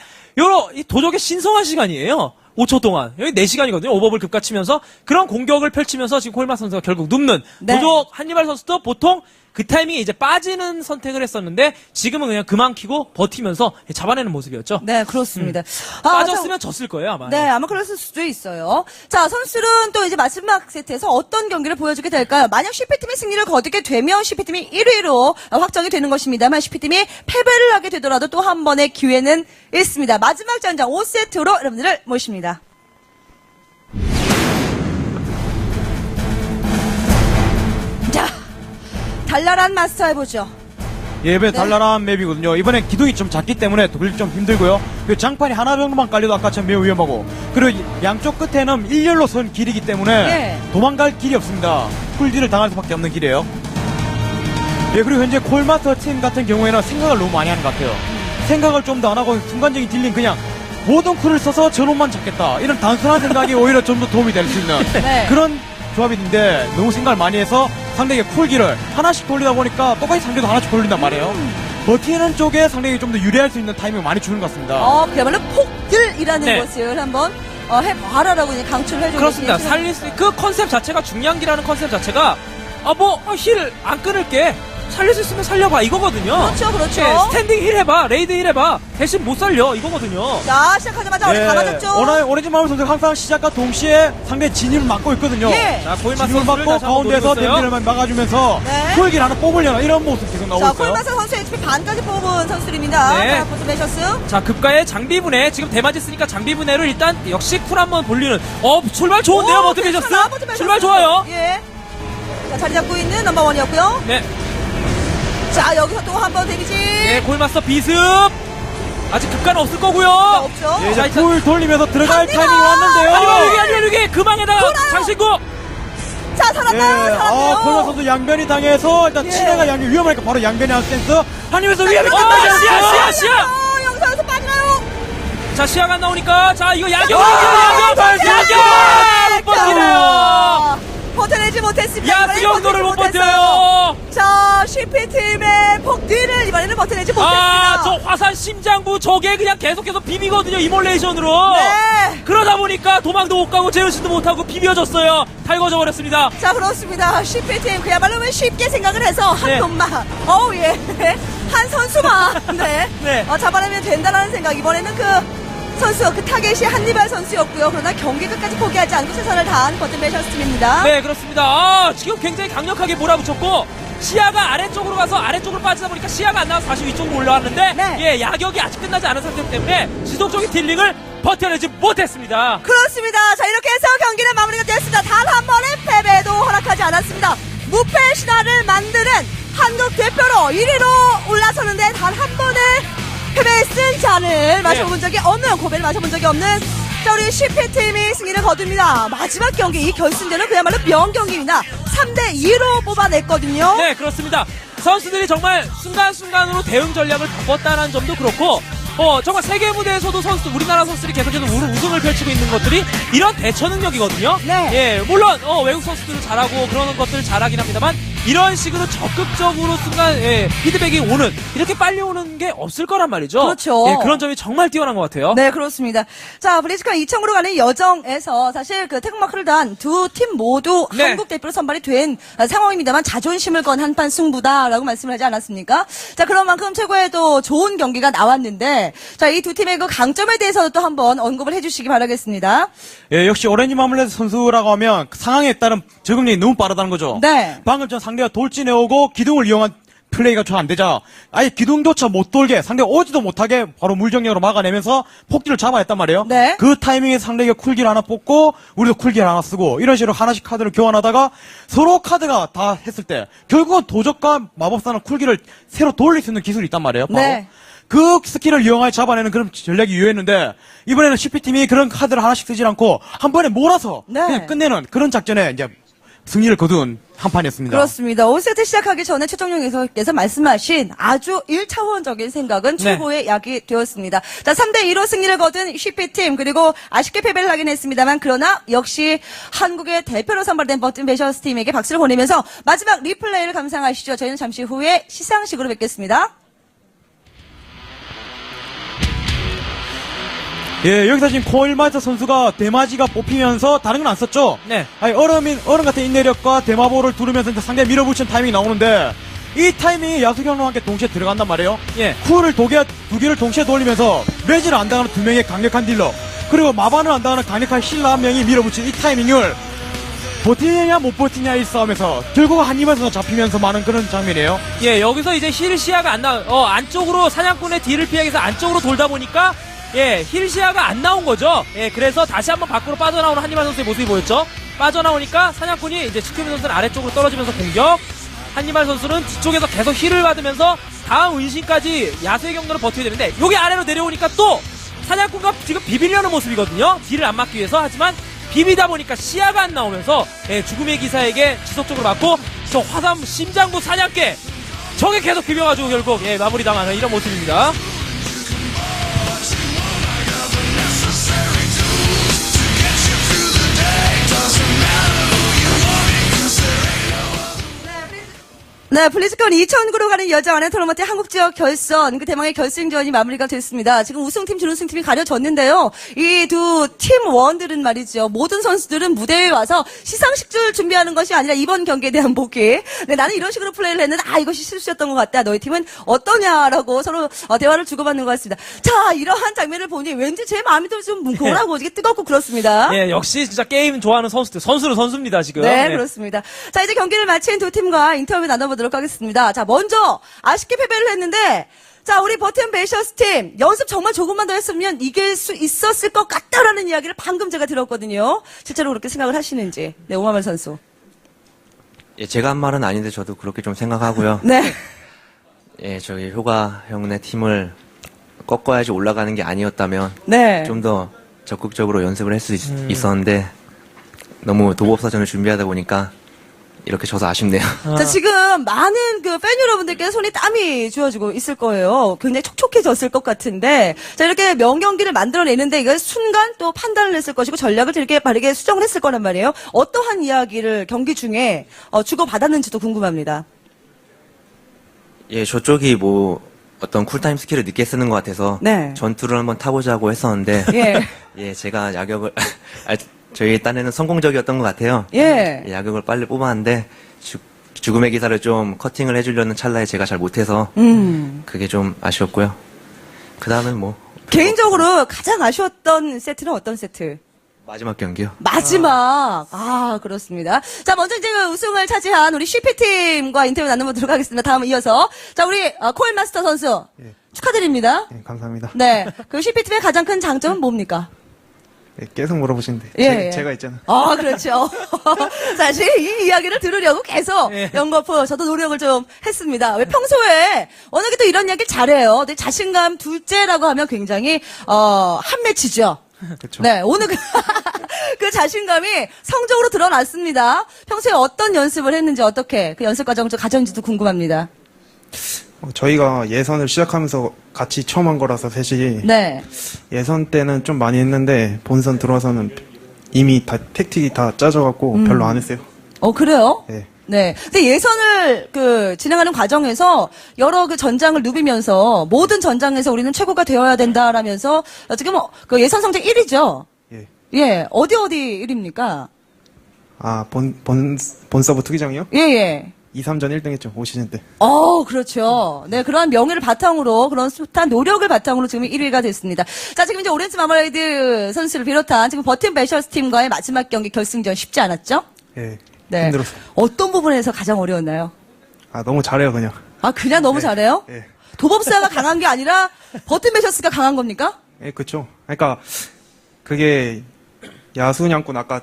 이 도적의 신성한 시간이에요. 5초 동안. 여기 4시간이거든요. 오버볼 급가치면서 그런 공격을 펼치면서 지금 콜마 선수가 결국 눕는 네. 도적 한니발 선수도 보통 그 타이밍에 이제 빠지는 선택을 했었는데 지금은 그냥 그만 키고 버티면서 잡아내는 모습이었죠. 네, 그렇습니다. 빠졌으면 졌을 거예요, 아마. 네, 아마 그랬을 수도 있어요. 자, 선수들은 또 이제 마지막 세트에서 어떤 경기를 보여주게 될까요? 만약 CP팀이 승리를 거두게 되면 CP팀이 1위로 확정이 되는 것입니다만 CP팀이 패배를 하게 되더라도 또 한 번의 기회는 있습니다. 마지막 전장 5세트로 여러분들을 모십니다. 자, 달랄한 마스터 해보죠. 예, 이번에 달달한 맵이거든요. 이번엔 기둥이 좀 작기 때문에 돌기 좀 힘들고요. 그리고 장판이 하나 정도만 깔려도 아까처럼 매우 위험하고, 그리고 양쪽 끝에는 일렬로 선 길이기 때문에 예. 도망갈 길이 없습니다. 쿨딜을 당할 수밖에 없는 길이에요. 예, 그리고 현재 콜마스터 팀 같은 경우에는 생각을 너무 많이 하는 것 같아요. 생각을 좀 더 안 하고 순간적인 딜링 그냥 모든 쿨을 써서 저놈만 잡겠다. 이런 단순한 생각이 오히려 좀 더 도움이 될 수 있는 네. 그런 조합인데 너무 생각을 많이 해서 상대에게 쿨기를 하나씩 돌리다 보니까 똑같이 상대도 하나씩 돌린단 말이에요. 버티는 쪽에 상대에게 좀 더 유리할 수 있는 타이밍을 많이 주는 것 같습니다. 그야말로 폭딜이라는 네. 것을 한번 해봐라라고 이제 강추를 해주고 그렇습니다. 계시네요. 살릴 수, 그 컨셉 자체가 중량기라는 컨셉 자체가 힐 안 끊을게. 살릴 수 있으면 살려봐 이거거든요. 그렇죠, 그렇죠. 네, 스탠딩 힐 해봐, 레이드 힐 해봐. 대신 못 살려 이거거든요. 자, 시작하자마자 어리 다 맞았죠? 오렌지 마을 선수 항상 시작과 동시에 상대 진입을 막고 있거든요. 예. 자, 고인마스 진입을 선수를 막고 다시 한번 가운데서 노리고 있어요. 댐비를 막아주면서 네. 쿨기를 하나 뽑으려는 이런 모습 계속 나오고 자, 있어요. 콜마사 선수 HP 반까지 뽑은 선수들입니다. 네. 자, 포스 메셔스. 자, 급가의 장비 분해. 지금 대마지 쓰니까 장비 분해를 일단 역시 쿨 한번 돌리는. 출발 좋은데요, 버튼 메셔스? 출발 좋아요. 예. 자, 자리 잡고 있는 넘버원이었고요. 네. 자, 여기서 또 한 번 데미지. 네, 골마스터 비습. 아직 급가는 없을 거고요. 없죠. 예, 자, 이제 쿨 돌리면서 들어갈 갑니다. 타이밍이 왔는데요. 아니면 여기 그 망에다가 돌아요. 장신구. 자, 살았나요? 살았네요. 콜마 선수 양변이 당해서 일단 예. 친해가 양변 위험하니까 바로 양변이 한 센스. 한입에서 위험이 시야. 여기서 빠져요. 자, 시야가 안 나오니까. 자, 이거 야경. 못 버티네요. 버텨내지 못했습니다. 야스 이번에는 정도를 못 버티지 버텨요. 자, CP팀의 폭딜을 이번에는 버텨내지 못했습니다. 저 화산 심장부 저게 그냥 계속해서 비비거든요, 이몰레이션으로. 네. 그러다 보니까 도망도 못 가고 제어시도 못하고 비벼졌어요. 달궈져 버렸습니다. 자, 그렇습니다. CP팀 그야말로 쉽게 생각을 해서 한 네. 놈만, 예. 한 선수만, 네. 네. 잡아내면 된다는 생각. 이번에는 그 선수, 그 타겟이 한니발 선수였고요. 그러나 경기 끝까지 포기하지 않고 최선을 다한 버튼 메셔스 팀입니다. 네, 그렇습니다. 지금 굉장히 강력하게 몰아붙였고, 시야가 아래쪽으로 가서 아래쪽으로 빠지다 보니까 시야가 안 나와서 다시 위쪽으로 올라왔는데, 네. 예, 야격이 아직 끝나지 않은 상태 때문에 지속적인 딜링을 버텨내지 못했습니다. 그렇습니다. 자, 이렇게 해서 경기는 마무리가 되었습니다. 단 한 번의 패배도 허락하지 않았습니다. 무패 신화를 만드는 한국 대표로 1위로 올라서는데 단 한 번의 패배에 쓴 잔을 마셔본 적이 없는, 고배를 마셔본 적이 없는 자, 우리 CP팀이 승리를 거둡니다. 마지막 경기, 이 결승전은 그야말로 명경기입니다. 3대2로 뽑아냈거든요. 네, 그렇습니다. 선수들이 정말 순간순간으로 대응 전략을 바꿨다는 점도 그렇고, 정말 세계 무대에서도 우리나라 선수들이 계속해서 우승을 펼치고 있는 것들이 이런 대처 능력이거든요. 네. 예, 물론, 외국 선수들도 잘하고 그런 것들 잘하긴 합니다만, 이런 식으로 적극적으로 피드백이 오는, 이렇게 빨리 오는 게 없을 거란 말이죠. 그렇죠. 예, 그런 점이 정말 뛰어난 것 같아요. 네, 그렇습니다. 자, 브리즈컨 2청으로 가는 여정에서 사실 그 태극마크를 단 두 팀 모두 네. 한국 대표로 선발이 된 상황입니다만 자존심을 건 한판 승부다라고 말씀을 하지 않았습니까? 자, 그런 만큼 최고의 또 좋은 경기가 나왔는데 자, 이 두 팀의 그 강점에 대해서도 또 한번 언급을 해주시기 바라겠습니다. 예, 역시 오렌지 마물레드 선수라고 하면 상황에 따른 적응력이 너무 빠르다는 거죠. 네. 방금 전 상대가 돌진해오고 기둥을 이용한 플레이가 잘 안 되자 아예 기둥조차 못 돌게 상대가 오지도 못하게 바로 물정력으로 막아내면서 폭딜을 잡아냈단 말이에요. 네. 그 타이밍에 상대가 쿨기를 하나 뽑고 우리도 쿨기를 하나 쓰고 이런 식으로 하나씩 카드를 교환하다가 서로 카드가 다 했을 때 결국은 도적과 마법사는 쿨기를 새로 돌릴 수 있는 기술이 있단 말이에요. 바로. 네. 그 스킬을 이용하여 잡아내는 그런 전략이 유효했는데 이번에는 CP팀이 그런 카드를 하나씩 쓰지 않고 한 번에 몰아서 네. 그냥 끝내는 그런 작전에 이제 승리를 거둔 한 판이었습니다. 그렇습니다. 5세트 시작하기 전에 최정용 해설께서 말씀하신 아주 1차원적인 생각은 네. 최고의 약이 되었습니다. 자, 3대2로 승리를 거둔 CP팀 그리고 아쉽게 패배를 하긴 했습니다만 그러나 역시 한국의 대표로 선발된 버튼 베셔스 팀에게 박수를 보내면서 마지막 리플레이를 감상하시죠. 저희는 잠시 후에 시상식으로 뵙겠습니다. 예, 여기서 지금 코일마이터 선수가 대마지가 뽑히면서 다른 건 안 썼죠? 네. 아니, 얼음 같은 인내력과 대마보를 두르면서 이제 상대 밀어붙이는 타이밍이 나오는데, 이 타이밍에 야수경로와 함께 동시에 들어간단 말이에요. 예. 쿨을 두 개를 동시에 돌리면서 매지를 안 당하는 두 명의 강력한 딜러, 그리고 마반을 안 당하는 강력한 힐러 한 명이 밀어붙인 이 타이밍을 버티냐 못 버티냐 이 싸움에서 결국 한 입에서 잡히면서 마는 그런 장면이에요. 예, 여기서 이제 힐 시야가 안 안쪽으로 사냥꾼의 딜을 피하기 위해서 안쪽으로 돌다 보니까, 예, 힐 시야가 안 나온 거죠. 예, 그래서 다시 한번 밖으로 빠져나오는 한니발 선수의 모습이 보였죠. 빠져나오니까 사냥꾼이 이제 치크미 선수는 아래쪽으로 떨어지면서 공격, 한니발 선수는 뒤쪽에서 계속 힐을 받으면서 다음 은신까지 야수의 경로를 버텨야 되는데, 여기 아래로 내려오니까 또 사냥꾼과 지금 비비려는 모습이거든요. 딜을 안 막기 위해서. 하지만 비비다 보니까 시야가 안 나오면서, 예, 죽음의 기사에게 지속적으로 맞고, 저 화삼 심장부 사냥개 저게 계속 비벼가지고 결국, 예, 마무리당하는 이런 모습입니다. 네, 블리즈컨 2009로 가는 여자 아내 토너먼트 한국 지역 결선, 그 대망의 결승전이 마무리가 됐습니다. 지금 우승팀, 준우승팀이 가려졌는데요. 이 두 팀원들은 말이죠. 모든 선수들은 무대에 와서 시상식줄 준비하는 것이 아니라 이번 경기에 대한 복귀. 네, 나는 이런 식으로 플레이를 했는데, 이것이 실수였던 것 같다. 너희 팀은 어떠냐라고 서로 대화를 주고받는 것 같습니다. 자, 이러한 장면을 보니 왠지 제 마음이 좀 뭉클하고 이게 뜨겁고 그렇습니다. 예, 역시 진짜 게임 좋아하는 선수들, 선수는 선수입니다, 지금. 네, 그렇습니다. 자, 이제 경기를 마친 두 팀과 인터뷰 나눠보도록 하겠습니다. 자, 먼저 아쉽게 패배를 했는데, 자, 우리 버튼 베이셔스 팀 연습 정말 조금만 더 했으면 이길 수 있었을 것 같다라는 이야기를 방금 제가 들었거든요. 실제로 그렇게 생각을 하시는지. 네, 오마말 선수. 예, 제가 한 말은 아닌데 저도 그렇게 좀 생각하고요. 네. 예, 저희 효가 형네 팀을 꺾어야지 올라가는 게 아니었다면 네. 좀 더 적극적으로 연습을 할 수 있었는데 너무 도법사전을 준비하다 보니까 이렇게 져서 아쉽네요. 자, 지금 많은 그 팬 여러분들께 손에 땀이 쥐어지고 있을 거예요. 굉장히 촉촉해졌을 것 같은데, 자, 이렇게 명경기를 만들어내는데 이거 순간 또 판단을 했을 것이고 전략을 되게 바르게 수정을 했을 거란 말이에요. 어떠한 이야기를 경기 중에 주고받았는지도 궁금합니다. 예, 저쪽이 뭐 어떤 쿨타임 스킬을 늦게 쓰는 것 같아서 네. 전투를 한번 타보자고 했었는데 예. 예, 제가 야격을 저희 딴에는 성공적이었던 것 같아요. 예. 야격을 빨리 뽑았는데 죽음의 기사를 좀 커팅을 해주려는 찰나에 제가 잘 못해서 그게 좀 아쉬웠고요. 그 다음은 뭐 개인적으로 가장 아쉬웠던 세트는 어떤 세트? 마지막 경기요. 마지막. 그렇습니다. 자, 먼저 이제 그 우승을 차지한 우리 CP팀과 인터뷰 나눠보도록 하겠습니다. 다음 이어서. 자, 우리 코일마스터 선수. 예. 축하드립니다. 예, 감사합니다. 네. 그 CP팀의 가장 큰 장점은 뭡니까? 예, 계속 물어보시는데 예, 예. 제가 있잖아. 그렇죠. 사실 이 이야기를 들으려고 계속 연거푸 저도 노력을 좀 했습니다. 왜 평소에 워낙에 또 이런 이야기를 잘해요. 근데 자신감 둘째라고 하면 굉장히 한 매치죠. 그렇죠. 네, 오늘 그 자신감이 성적으로 드러났습니다. 평소에 어떤 연습을 했는지 어떻게 그 연습 과정을 좀 가졌는지도 궁금합니다. 저희가 예선을 시작하면서 같이 처음 한 거라서 셋이 네. 예선 때는 좀 많이 했는데 본선 들어와서는 이미 다 택틱이 다 짜져갖고 별로 안 했어요. 그래요? 예. 네. 근데 예선을 진행하는 과정에서 여러 그 전장을 누비면서 모든 전장에서 우리는 최고가 되어야 된다라면서 지금 그 예선 성적 1위죠? 예. 예. 어디 1위입니까? 본 서브 투기장이요? 예, 예. 2, 3전 1등 했죠, 올 시즌 때. 그렇죠. 네, 그러한 명예를 바탕으로, 그런 숱한 노력을 바탕으로 지금 1위가 됐습니다. 자, 지금 이제 오렌지 마마레이드 선수를 비롯한 지금 버튼 베이셔스 팀과의 마지막 경기 결승전 쉽지 않았죠? 예. 네. 힘들었어요. 어떤 부분에서 가장 어려웠나요? 너무 잘해요, 그냥. 그냥 너무 잘해요? 예. 도법사가 강한 게 아니라 버튼 베이셔스가 강한 겁니까? 예, 그쵸. 그러니까, 그게, 야수냥꾼 아까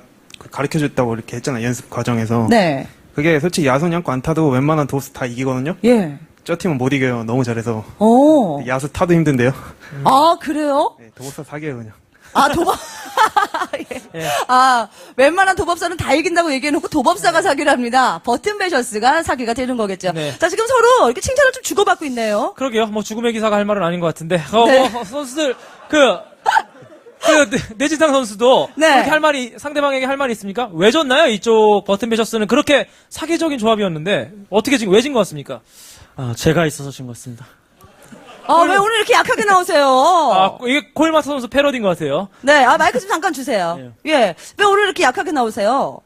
가르쳐 줬다고 이렇게 했잖아요, 연습 과정에서. 네. 그게 솔직히 야수냥꾼 안 타도 웬만한 도스 다 이기거든요? 예. 저 팀은 못 이겨요, 너무 잘해서. 오. 야수 타도 힘든데요? 그래요? 예, 도법사 사기예요, 그냥. 도법. 예. 웬만한 도법사는 다 이긴다고 얘기해놓고 도법사가 사기를 합니다. 버튼 베이셔스가 사기가 되는 거겠죠. 네. 자, 지금 서로 이렇게 칭찬을 좀 주고받고 있네요. 그러게요. 뭐 죽음의 기사가 할 말은 아닌 것 같은데. 네. 선수들 내진상 선수도 네. 그렇게 할 말이 상대방에게 할 말이 있습니까? 왜 졌나요? 이쪽 버튼 베셔스는 그렇게 사기적인 조합이었는데 어떻게 지금 왜 진 것 같습니까? 제가 있어서 진 것 같습니다. 왜 오늘 이렇게 약하게 나오세요? 이게 코일마스 선수 패러디인 것 같아요. 네, 마이크 좀 잠깐 주세요. 예. 왜 오늘 이렇게 약하게 나오세요?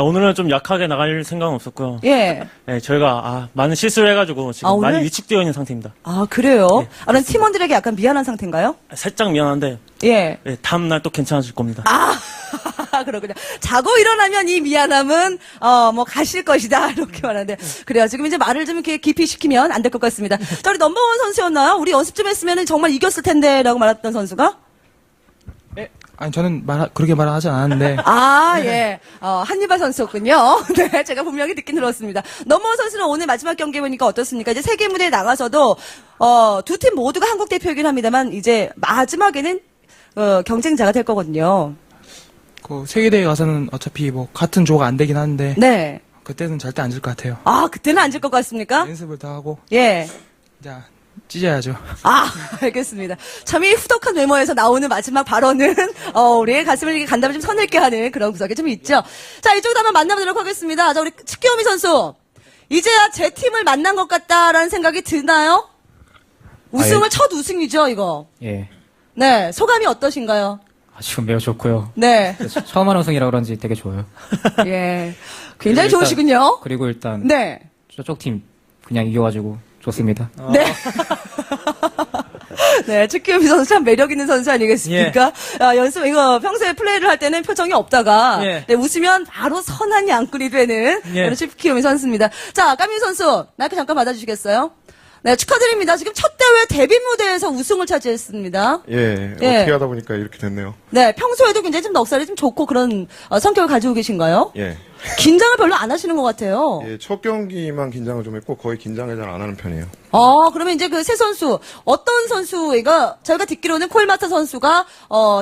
오늘은 좀 약하게 나갈 생각은 없었고요. 예. 네, 저희가 많은 실수를 해가지고 지금 오늘? 많이 위축되어 있는 상태입니다. 아, 그래요? 네, 그럼 팀원들에게 약간 미안한 상태인가요? 살짝 미안한데 예. 네, 다음 날 또 괜찮아질 겁니다. 그렇군요. 자고 일어나면 이 미안함은, 뭐, 가실 것이다. 이렇게 말하는데. 그래요. 지금 이제 말을 좀 이렇게 깊이 시키면 안 될 것 같습니다. 자, 우리 넘버원 선수였나요? 우리 연습 좀 했으면 정말 이겼을 텐데. 라고 말했던 선수가? 아니 저는 그렇게 말은 하지 않았는데 예. 한니발 선수였군요. 네, 제가 분명히 듣긴 들었습니다. 넘버원 선수는 오늘 마지막 경기 보니까 어떻습니까? 이제 세계 무대에 나가서도, 두 팀 모두가 한국 대표이긴 합니다만, 이제 마지막에는, 경쟁자가 될 거거든요. 그 세계대회 가서는 어차피 뭐 같은 조가 안 되긴 하는데 네. 그때는 절대 안 질 것 같아요. 그때는 안 질 것 같습니까? 연습을 다 하고 예. 자 찢어야죠. 알겠습니다. 참 이 후덕한 외모에서 나오는 마지막 발언은, 우리의 가슴을 이렇게 간담을 좀 서늘게 하는 그런 구석이 좀 있죠. 자, 이쪽도 한번 만나보도록 하겠습니다. 자, 우리 치키오미 선수. 이제야 제 팀을 만난 것 같다라는 생각이 드나요? 우승을 첫 우승이죠, 이거. 예. 네, 소감이 어떠신가요? 지금 매우 좋고요. 네. 처음 하는 우승이라 그런지 되게 좋아요. 예. 굉장히 일단- 좋으시군요. 그리고 일단 네. 저쪽 팀 그냥 이겨가지고 좋습니다. 네. 네, 치키오미 선수 참 매력 있는 선수 아니겠습니까? 연습, 이거 평소에 플레이를 할 때는 표정이 없다가, 예. 네, 웃으면 바로 선한 양꾼이 되는, 예. 그런 치키오미 선수입니다. 자, 까미 선수, 마이크 잠깐 받아주시겠어요? 네, 축하드립니다. 지금 첫 대회 데뷔 무대에서 우승을 차지했습니다. 예, 예. 어떻게 하다 보니까 이렇게 됐네요. 네, 평소에도 굉장히 좀 넉살이 좀 좋고 그런 성격을 가지고 계신가요? 예. 긴장을 별로 안 하시는 것 같아요. 예, 첫 경기만 긴장을 좀 했고 거의 긴장을 잘 안 하는 편이에요. 그러면 이제 그 세 선수, 어떤 선수가, 저희가 듣기로는 콜마타 선수가,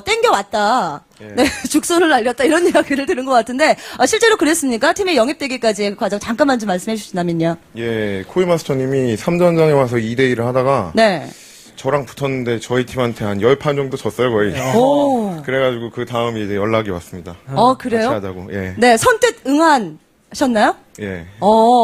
땡겨왔다. 예. 네, 죽선을 날렸다. 이런 이야기를 들은 것 같은데, 실제로 그랬습니까? 팀에 영입되기까지의 과정 잠깐만 좀 말씀해 주신다면요. 예, 코이마스터님이 3전장에 와서 2대1을 하다가 네. 저랑 붙었는데 저희 팀한테 한 10판 정도 졌어요, 거의. 오. 그래가지고 그 다음에 이제 연락이 왔습니다. 그래요? 같이 하자고, 예. 네, 선뜻 응하셨나요? 예.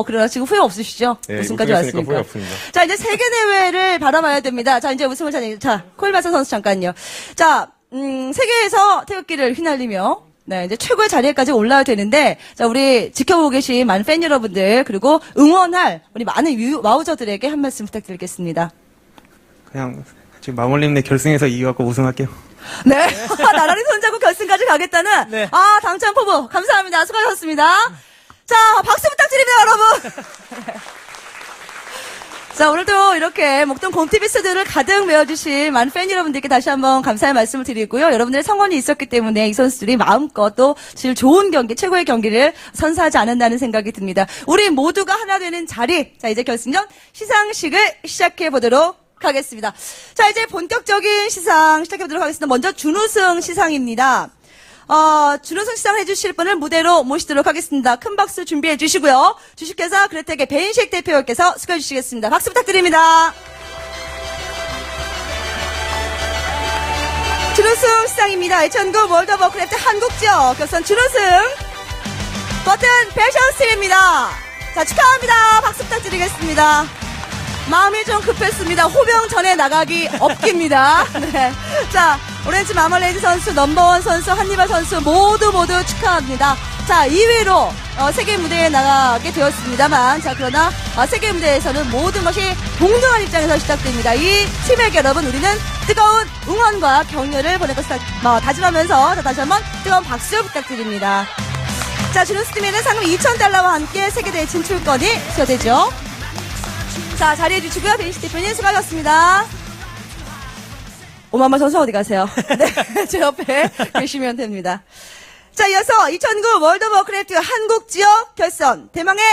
그러나 지금 후회 없으시죠? 예, 우승까지 우승했으니까 왔으니까. 후회 없습니다. 자, 이제 세계대회를 바라봐야 됩니다. 자, 이제 우승을 차지, 자, 콜마사 선수 잠깐요. 자, 세계에서 태극기를 휘날리며, 네, 이제 최고의 자리에까지 올라야 되는데, 자, 우리 지켜보고 계신 많은 팬 여러분들, 그리고 응원할 우리 많은 와우저들에게 한 말씀 부탁드리겠습니다. 그냥 지금 마몰님네 결승에서 이겨갖고 우승할게요. 네. 나란히 손잡고 결승까지 가겠다는, 네. 당찬 포부, 감사합니다. 수고하셨습니다. 자, 박수 부탁드립니다, 여러분. 자, 오늘도 이렇게 목동 곰티비스들을 가득 메워주신 많은 팬 여러분들께 다시 한번 감사의 말씀을 드리고요. 여러분들의 성원이 있었기 때문에 이 선수들이 마음껏 또 제일 좋은 경기, 최고의 경기를 선사하지 않았다는 생각이 듭니다. 우리 모두가 하나 되는 자리. 자, 이제 결승전 시상식을 시작해 보도록 하겠습니다. 자, 이제 본격적인 시상 시작해 보도록 하겠습니다. 먼저 준우승 시상입니다. 준우승 시상 해주실 분을 무대로 모시도록 하겠습니다. 큰 박수 준비해 주시고요. 주식회사 그레텍의 배인식 대표께서 수고해 주시겠습니다. 박수 부탁드립니다. 준우승 시상입니다. 2009 월드 오브 워크래프트 한국 지역 결선 준우승 버튼 패션스틸입니다. 자, 축하합니다. 박수 부탁드리겠습니다. 마음이 좀 급했습니다. 호병 전에 나가기 없깁니다. 네. 자, 오렌지 마멀레이드 선수, 넘버원 선수, 한니발 선수 모두 축하합니다. 자, 2위로 세계 무대에 나가게 되었습니다만, 자, 그러나 세계 무대에서는 모든 것이 동등한 입장에서 시작됩니다. 이 팀에게 여러분 우리는 뜨거운 응원과 격려를 보낼 것을 다짐하면서 자, 다시 한번 뜨거운 박수 부탁드립니다. 자, 준우승팀에는 상금 2,000달러와 함께 세계대회 진출권이 수여되죠. 자, 자리해 주시고요. 베인시 대표님 수고하셨습니다. 오마마 선수 어디 가세요? 네, 제 옆에 계시면 됩니다. 자, 이어서 2009 월드 오브 워크래프트 한국 지역 결선 대망의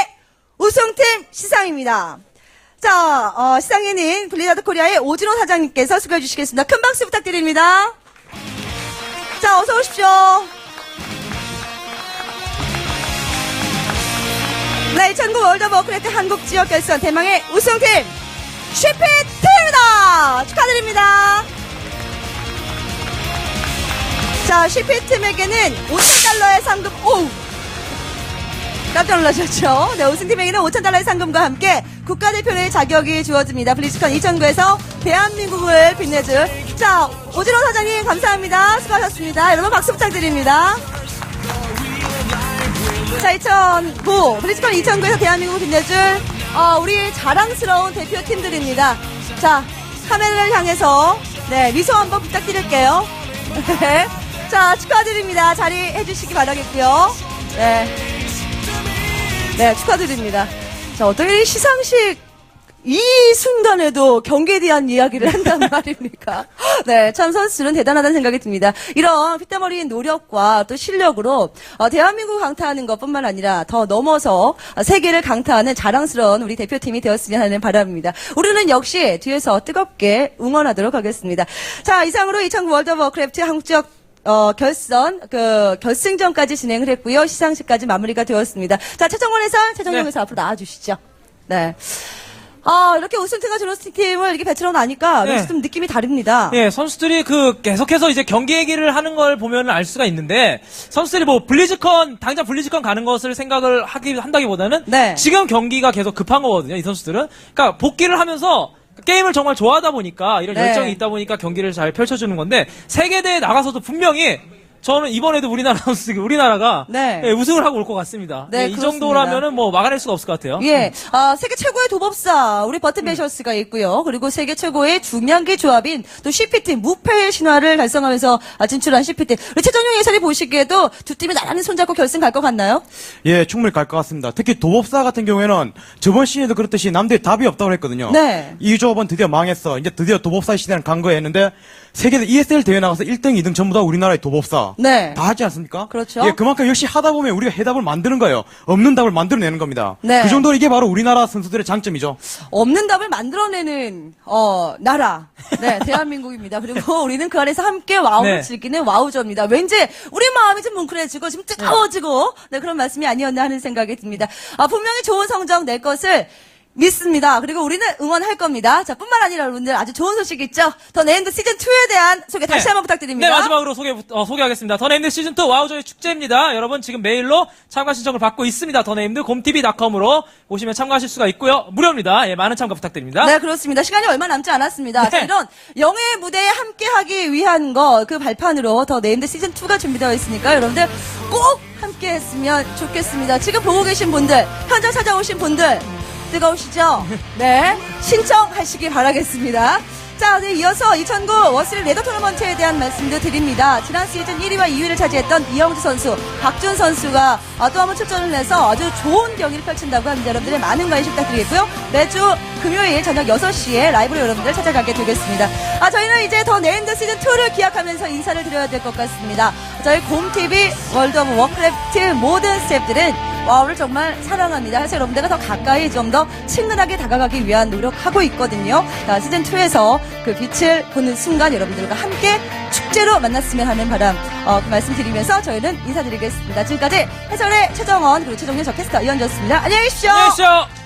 우승팀 시상입니다. 자, 시상에는 블리자드 코리아의 오진호 사장님께서 수고해 주시겠습니다. 큰 박수 부탁드립니다. 자, 어서 오십시오. 네, 2009 월드 오브 워크래프트 한국 지역 결선 대망의 우승팀 쉬피팀입니다. 축하드립니다. 자, 쉬피팀에게는 5,000달러의 상금, 깜짝 놀라셨죠? 네, 우승팀에게는 5,000달러의 상금과 함께 국가대표의 자격이 주어집니다. 블리즈컨 2009에서 대한민국을 빛내줄. 자, 오진호 사장님 감사합니다. 수고하셨습니다. 여러분 박수 부탁드립니다. 자, 2009, 블리즈컨 2009에서 대한민국을 빛내줄, 우리 자랑스러운 대표팀들입니다. 자, 카메라를 향해서, 네, 미소 한번 부탁드릴게요. 네. 자, 축하드립니다. 자리해 주시기 바라겠고요. 네. 네, 축하드립니다. 자, 어떻게 시상식, 이 순간에도 경기에 대한 이야기를 한단 말입니까? 네, 참 선수들은 대단하다는 생각이 듭니다. 이런 핏대머리인 노력과 또 실력으로 대한민국 강타하는 것뿐만 아니라 더 넘어서 세계를 강타하는 자랑스러운 우리 대표팀이 되었으면 하는 바람입니다. 우리는 역시 뒤에서 뜨겁게 응원하도록 하겠습니다. 자, 이상으로 2009 월드 오브 워크래프트 한국적 결승전까지 진행을 했고요. 시상식까지 마무리가 되었습니다. 자, 최정원 해설, 최정용 해설 앞으로 나와주시죠. 네. 이렇게 우승팀과 준우승팀을 이렇게 배치로 나니까 왠지 좀 느낌이 다릅니다. 예, 선수들이 계속해서 이제 경기 얘기를 하는 걸 보면 알 수가 있는데, 선수들이 당장 블리즈컨 가는 것을 생각을 한다기보다는, 네. 지금 경기가 계속 급한 거거든요, 이 선수들은. 그러니까 복귀를 하면서, 게임을 정말 좋아하다 보니까, 이런 네. 열정이 있다 보니까 경기를 잘 펼쳐주는 건데, 세계대회 나가서도 분명히, 저는 이번에도 우리나라가 네. 예, 우승을 하고 올 것 같습니다. 네, 예, 이 그렇습니다. 정도라면은 막아낼 수가 없을 것 같아요. 예, 세계 최고의 도법사 우리 버튼 베셔스가 있고요. 그리고 세계 최고의 중량기 조합인 또 CP팀 무패의 신화를 달성하면서 진출한 CP팀. 우리 최정용 예설이 보시기에도 두 팀이 나란히 손잡고 결승 갈 것 같나요? 예, 충분히 갈 것 같습니다. 특히 도법사 같은 경우에는 저번 시즌에도 그렇듯이 남들이 답이 없다고 했거든요. 네. 이 조합은 드디어 망했어. 이제 드디어 도법사 시대는 간 거야 했는데 세계 ESL 대회 나가서 1등, 2등 전부 다 우리나라의 도법사. 네. 다 하지 않습니까? 그렇죠. 예, 그만큼 역시 하다 보면 우리가 해답을 만드는 거예요. 없는 답을 만들어내는 겁니다. 네. 그 정도로 이게 바로 우리나라 선수들의 장점이죠. 없는 답을 만들어내는 나라. 네, 대한민국입니다. 그리고 우리는 그 안에서 함께 와우를 네. 즐기는 와우저입니다. 왠지 우리 마음이 좀 뭉클해지고 좀 뜨거워지고 네, 그런 말씀이 아니었나 하는 생각이 듭니다. 분명히 좋은 성적 낼 것을 믿습니다. 그리고 우리는 응원할 겁니다. 자, 뿐만 아니라 여러분들 아주 좋은 소식 있죠? 더 네임드 시즌2에 대한 소개 다시 한번 부탁드립니다. 네, 마지막으로 소개하겠습니다. 더 네임드 시즌2 와우저의 축제입니다. 여러분 지금 메일로 참가 신청을 받고 있습니다. 더 네임드 곰TV.com으로 오시면 참가하실 수가 있고요. 무료입니다. 예, 많은 참가 부탁드립니다. 네, 그렇습니다. 시간이 얼마 남지 않았습니다. 네. 자, 이런 영예의 무대에 함께 하기 위한 그 발판으로 더 네임드 시즌2가 준비되어 있으니까 여러분들 꼭 함께 했으면 좋겠습니다. 지금 보고 계신 분들, 현장 찾아오신 분들, 뜨거우시죠? 네. 신청하시기 바라겠습니다. 자, 네, 이어서 2009 워스리 레더 토너먼트에 대한 말씀도 드립니다. 지난 시즌 1위와 2위를 차지했던 이영주 선수, 박준 선수가 또 한번 출전을 해서 아주 좋은 경기를 펼친다고 합니다. 여러분들의 많은 관심 부탁드리겠고요. 매주 금요일 저녁 6시에 라이브로 여러분들 찾아가게 되겠습니다. 저희는 이제 더 네임드 시즌2를 기약하면서 인사를 드려야 될 것 같습니다. 저희 곰TV 월드 오브 워크래프트 모든 스태프들은 와우를 정말 사랑합니다. 그래서 여러분들과 더 가까이 좀 더 친근하게 다가가기 위한 노력하고 있거든요. 자, 시즌2에서 그 빛을 보는 순간 여러분들과 함께 축제로 만났으면 하는 바람 그 말씀 드리면서 저희는 인사드리겠습니다. 지금까지 해설의 최정원 그리고 최정현 저 캐스터 이현주였습니다. 안녕히 계십시오. 안녕히 계십시오.